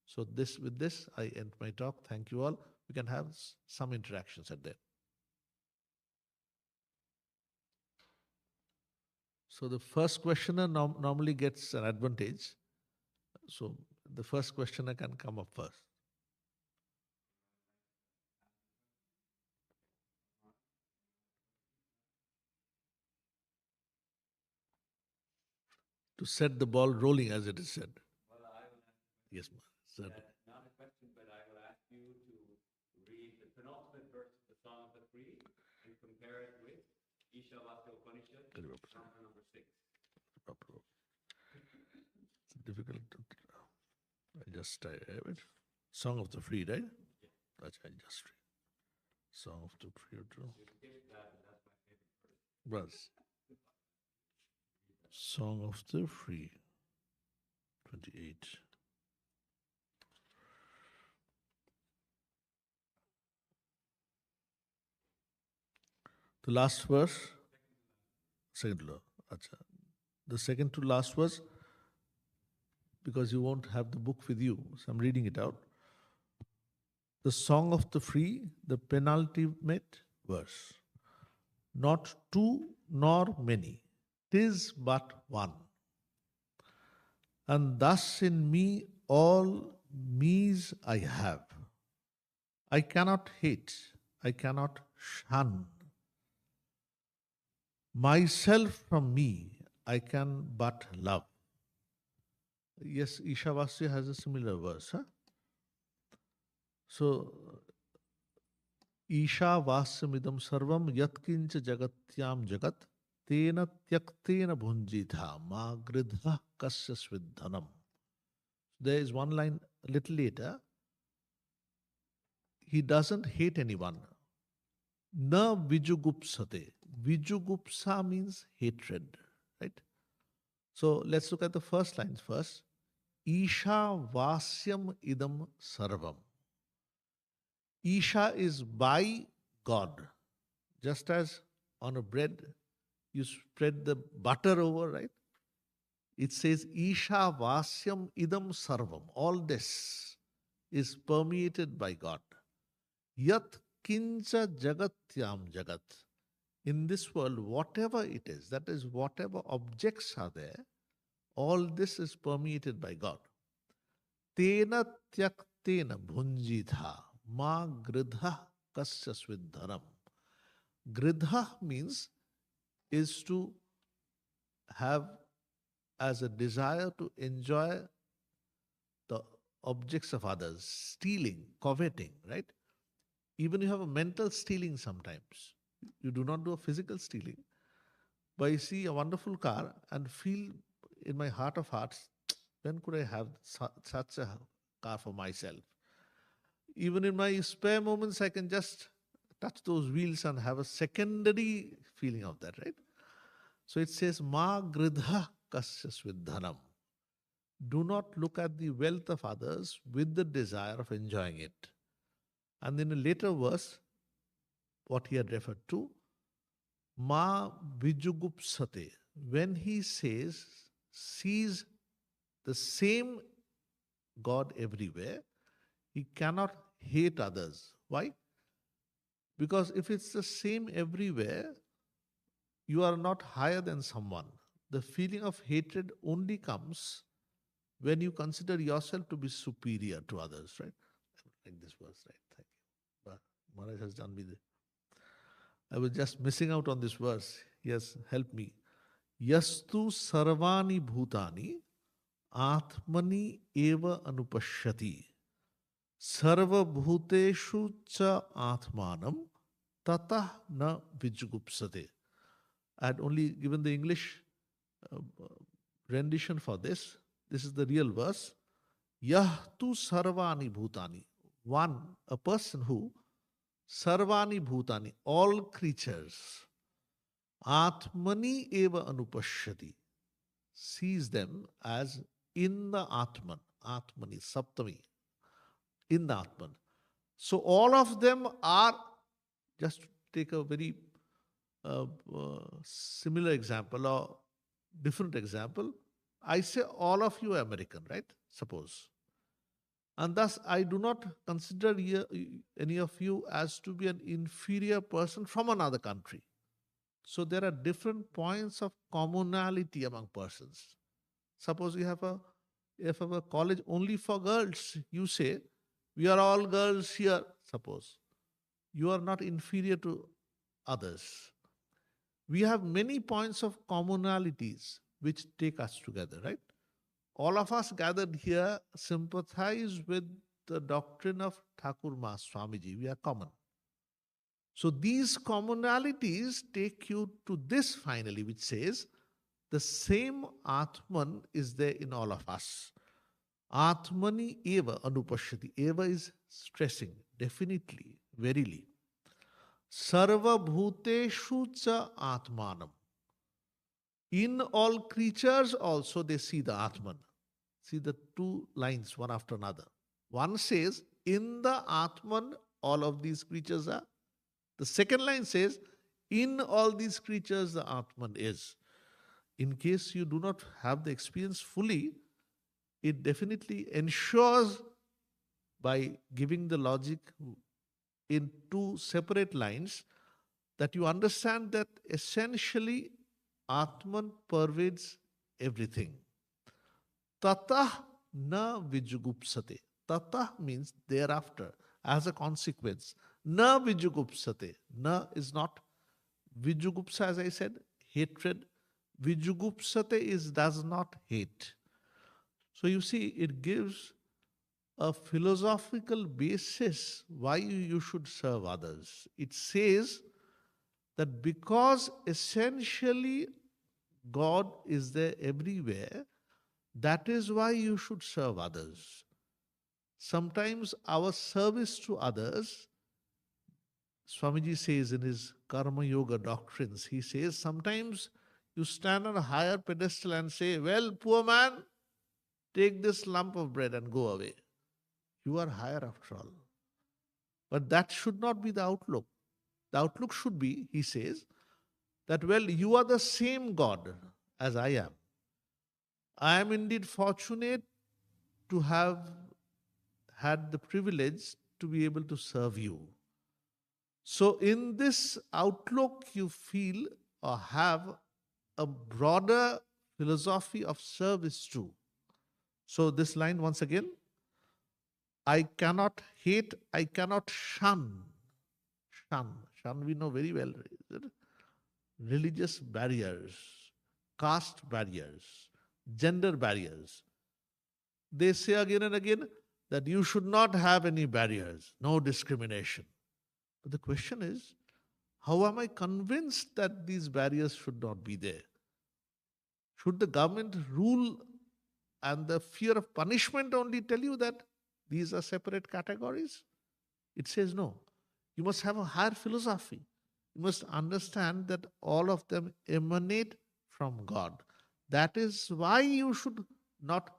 So with this, I end my talk. Thank you all. We can have some interactions at there. So the first questioner normally gets an advantage. So the first questioner can come up first. To set the ball rolling, as it is said. Yes, ma'am. Not a question, but I will ask you to read the penultimate verse of the Song of the Free and compare it with Ishavasya Upanishad, chapter number 6. It's difficult. I just have it. Song of the Free, right? That's I just read. Song of the Free. You skipped that, and that's my favorite verse. Verse. Song of the Free. 28. The last verse. Second law. Acha. The second to last verse, because you won't have the book with you, so I'm reading it out. The Song of the Free, the penultimate verse. Not two nor many, 'tis but one. And thus in me all me's I have. I cannot hate, I cannot shun. Myself from me I can but love. Yes, Ishavasya has a similar verse. Huh? So, Ishavasya sarvam yatkincha jagatyam jagat tena tyaktena bhunjitha ma gridha kasya svidhanam. There is one line a little later. He doesn't hate anyone. Na vijugupsate. Vijugupsa means hatred, right? So let's look at the first lines first. Isha vasyam idam sarvam. Isha is by God. Just as on a bread, you spread the butter over, right? It says Isha vasyam idam sarvam. All this is permeated by God. Yat kincha jagatyam jagat. In this world, whatever it is, that is, whatever objects are there, all this is permeated by God. Tena tyaktena bhunjitha ma gridha kasya svidharam. Gridha means is to have as a desire to enjoy the objects of others, stealing, coveting, right? Even you have a mental stealing sometimes. You do not do a physical stealing, but I see a wonderful car and feel in my heart of hearts, when could I have such a car for myself? Even in my spare moments, I can just touch those wheels and have a secondary feeling of that, right? So it says, Ma gridha kasya svidhanam. Do not look at the wealth of others with the desire of enjoying it. And in a later verse, what he had referred to, Ma vijugupsate. When he sees the same God everywhere, he cannot hate others. Why? Because if it's the same everywhere, you are not higher than someone. The feeling of hatred only comes when you consider yourself to be superior to others, right? Like this verse, right? Thank you. But Maharaj has done me the. I was just missing out on this verse. Yes, help me. Yastu sarvani bhutani atmani eva anupashyati. Sarvabhuteshu cha atmanam tatah na vijgupsate. I had only given the English rendition for this. This is the real verse. Yahtu sarvani bhutani. One, a person who, sarvani bhutani, all creatures, atmani eva anupashyati, sees them as in the Atman, Atmani, Saptami, in the Atman. So all of them are, just to take a very similar example or different example, I say all of you are American, right? Suppose. And thus, I do not consider any of you as to be an inferior person from another country. So there are different points of commonality among persons. Suppose you have a college only for girls. You say, we are all girls here. Suppose you are not inferior to others. We have many points of commonalities which take us together, right? All of us gathered here sympathize with the doctrine of Thakur Mas Swamiji. We are common. So these commonalities take you to this finally, which says the same Atman is there in all of us. Atmani eva anupashyati. Eva is stressing, definitely, verily. Sarva bhuteshu cha atmanam. In all creatures also they see the Atman. See the two lines one after another. One says, in the Atman, all of these creatures are. The second line says, in all these creatures, the Atman is. In case you do not have the experience fully, it definitely ensures by giving the logic in two separate lines that you understand that essentially Atman pervades everything. Tatah na vijugupsate. Tatah means thereafter, as a consequence. Na vijugupsate. Na is not vijugupsa, as I said, hatred. Vijugupsate is does not hate. So you see, it gives a philosophical basis why you should serve others. It says that because essentially God is there everywhere, that is why you should serve others. Sometimes our service to others, Swamiji says in his Karma Yoga doctrines, he says sometimes you stand on a higher pedestal and say, well, poor man, take this lump of bread and go away. You are higher after all. But that should not be the outlook. The outlook should be, he says, that, well, you are the same God as I am. I am indeed fortunate to have had the privilege to be able to serve you. So, in this outlook, you feel or have a broader philosophy of service too. So, this line once again, I cannot hate, I cannot shun. Shun we know very well. Religious barriers, caste barriers, gender barriers. They say again and again that you should not have any barriers, no discrimination. But the question is, how am I convinced that these barriers should not be there? Should the government rule and the fear of punishment only tell you that these are separate categories? It says no. You must have a higher philosophy. You must understand that all of them emanate from God. That is why you should not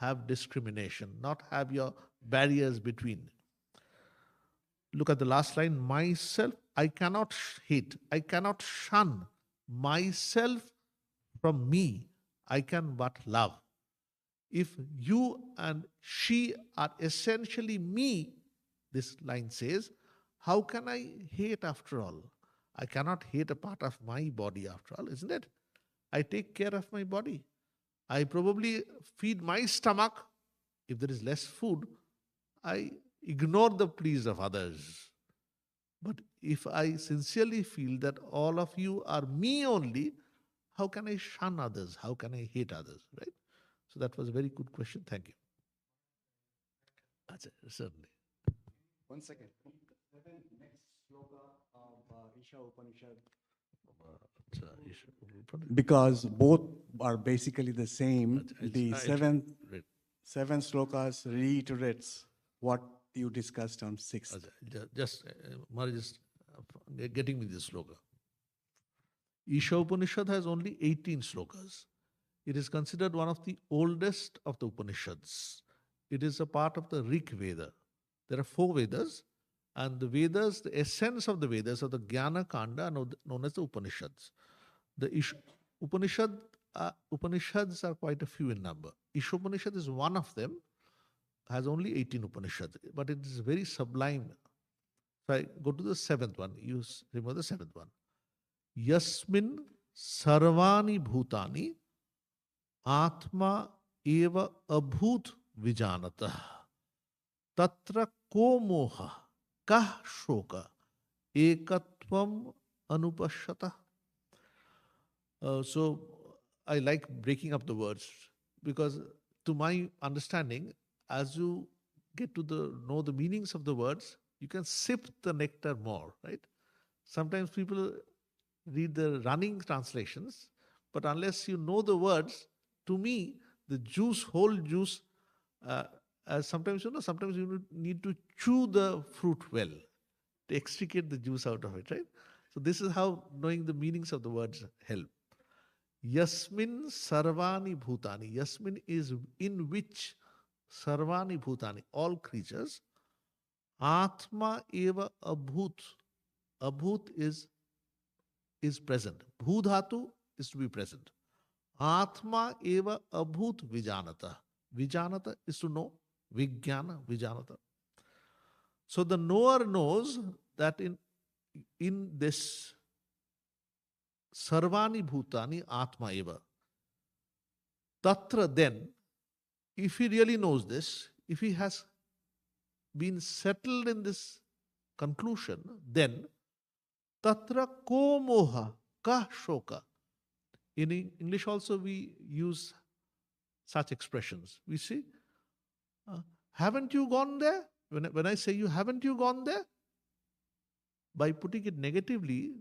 have discrimination, not have your barriers between. Look at the last line. Myself, I cannot hate, I cannot shun myself from me. I can but love. If you and she are essentially me, this line says, how can I hate after all? I cannot hate a part of my body after all, isn't it? I take care of my body. I probably feed my stomach. If there is less food, I ignore the pleas of others. But if I sincerely feel that all of you are me only, how can I shun others? How can I hate others? Right? So that was a very good question. Thank you. Certainly. One second. Next sloka of Isha Upanishad. Because both are basically the same. The seven slokas reiterates what you discussed on sixth. Just, Maharaj, just getting me this sloka. Isha Upanishad has only 18 slokas. It is considered one of the oldest of the Upanishads. It is a part of the Rig Veda. There are 4 Vedas, and the Vedas, the essence of the Vedas, of the Jnana Kanda, are known as the Upanishads. The Upanishads are quite a few in number. Isha Upanishad is one of them, has only 18 Upanishads, but it is very sublime. So I go to the seventh one. Remember the seventh one. Yasmin sarvani bhutani atma eva abhut vijanata tatra ko moha kah shoka ekatvam anupashata. So I like breaking up the words because, to my understanding, as you get to know the meanings of the words, you can sip the nectar more, right? Sometimes people read the running translations, but unless you know the words, to me, the whole juice, uh, sometimes sometimes you need to chew the fruit well to extricate the juice out of it, right? So this is how knowing the meanings of the words help. Yasmin sarvani bhutani. Yasmin is in which sarvani bhutani, all creatures. Atma eva abhut. Abhut is present. Bhudhatu is to be present. Atma eva abhut vijanata. Vijanata is to know. Vijnana, vijanata. So the knower knows that in this sarvani bhutani atma eva. Tatra, then, if he really knows this, if he has been settled in this conclusion, then tatra ko moha kah shoka. In English also we use such expressions. We see, haven't you gone there? When I say you, haven't you gone there? By putting it negatively,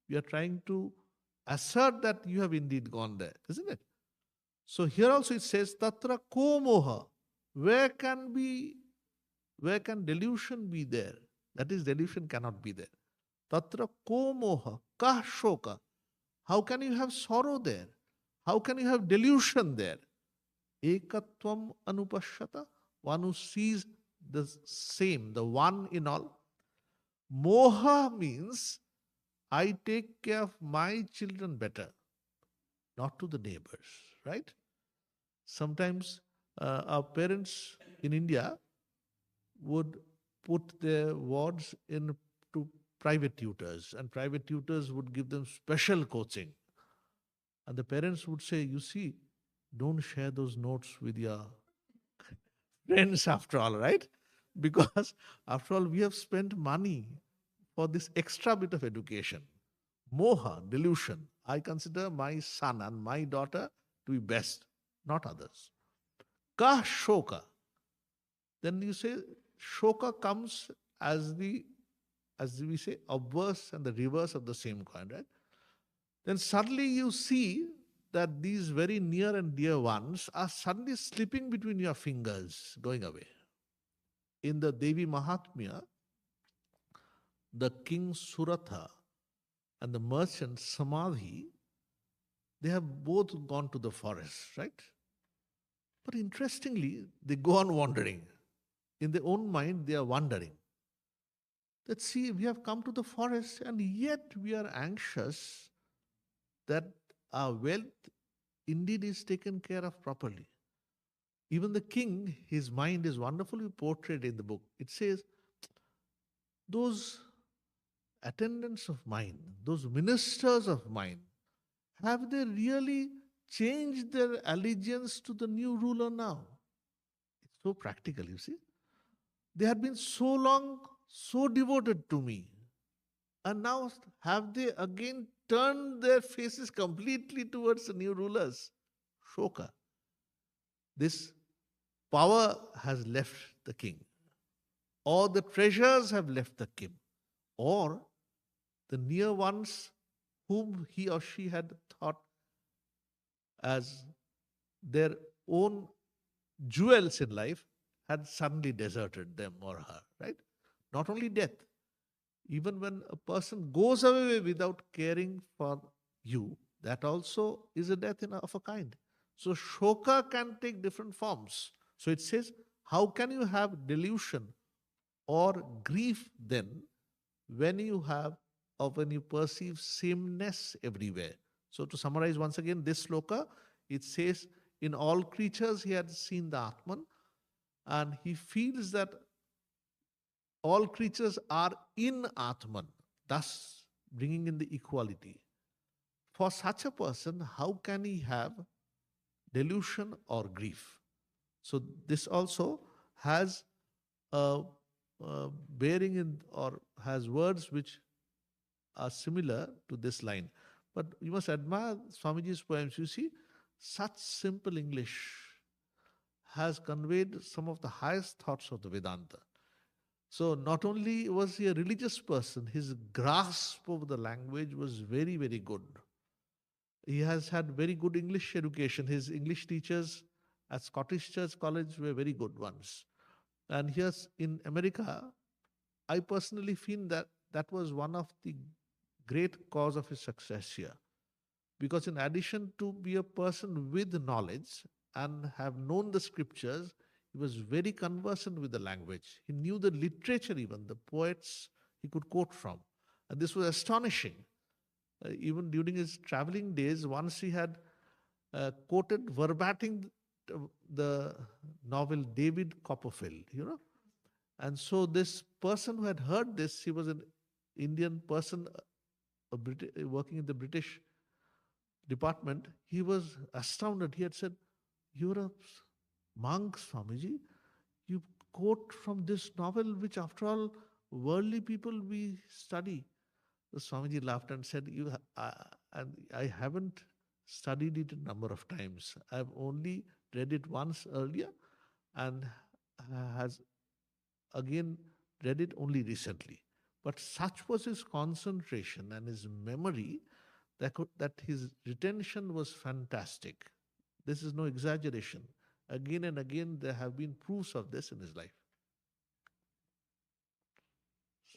we are trying to assert that you have indeed gone there, isn't it? So here also it says, tatra ko moha. Where can delusion be there? That is, delusion cannot be there. Tatra ko moha kah shoka. How can you have sorrow there? How can you have delusion there? Ekatvam anupashyata. One who sees the same, the one in all. Moha means I take care of my children better, not to the neighbors, right? Sometimes our parents in India would put their wards into private tutors, and private tutors would give them special coaching. And the parents would say, you see, don't share those notes with your friends after all, right? Because after all, we have spent money for this extra bit of education. Moha, delusion. I consider my son and my daughter to be best, not others. Ka shoka. Then you say shoka comes as we say, obverse and the reverse of the same coin, right? Then suddenly you see that these very near and dear ones are suddenly slipping between your fingers, going away. In the Devi Mahatmya, the king Suratha and the merchant Samadhi, they have both gone to the forest, right? But interestingly, they go on wandering. In their own mind, they are wandering. That see, we have come to the forest and yet we are anxious that our wealth indeed is taken care of properly. Even the king, his mind is wonderfully portrayed in the book. It says, those attendants of mine, those ministers of mine, have they really changed their allegiance to the new ruler now? It's so practical, you see. They had been so long so devoted to me. And now have they again turned their faces completely towards the new rulers? Shoka. This power has left the king, or the treasures have left the king, or the near ones whom he or she had thought as their own jewels in life had suddenly deserted them or her, right? Not only death, even when a person goes away without caring for you, that also is a death of a kind. So shoka can take different forms. So it says, how can you have delusion or grief then when you have or when you perceive sameness everywhere? So to summarize once again, this sloka, it says, in all creatures he had seen the Atman, and he feels that all creatures are in Atman, thus bringing in the equality. For such a person, how can he have delusion or grief? So this also has a, bearing in, or has words which are similar to this line. But you must admire Swamiji's poems. You see, such simple English has conveyed some of the highest thoughts of the Vedanta. So not only was he a religious person, his grasp of the language was very, very good. He has had very good English education. His English teachers at Scottish Church College were very good ones. And here in America, I personally feel that that was one of the great cause of his success here. Because in addition to be a person with knowledge and have known the scriptures, he was very conversant with the language. He knew the literature, even the poets he could quote from. And this was astonishing. Even during his traveling days, once he had quoted verbatim the novel David Copperfield. And so this person who had heard this, he was an Indian person working in the British department. He was astounded. He had said, "You're a monk, Swamiji. You quote from this novel, which after all, worldly people we study." The Swamiji laughed and said, and I haven't studied it a number of times. I've only read it once earlier and has again read it only recently. But such was his concentration and his memory that his retention was fantastic. This is no exaggeration. Again and again, there have been proofs of this in his life.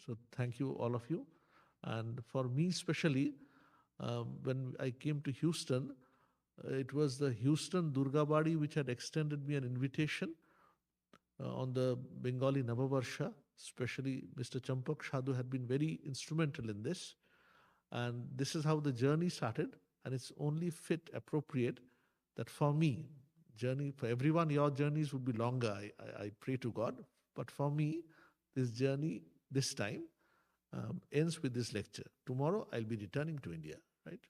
So, thank you, all of you. And for me, especially, when I came to Houston, it was the Houston Durgabadi which had extended me an invitation on the Bengali Navavarsha. Especially Mr. Champak Shadhu had been very instrumental in this. And this is how the journey started. And it's only fit, appropriate that for me, journey, for everyone, your journeys would be longer. I pray to God. But for me, this journey, this time, ends with this lecture. Tomorrow, I'll be returning to India, right?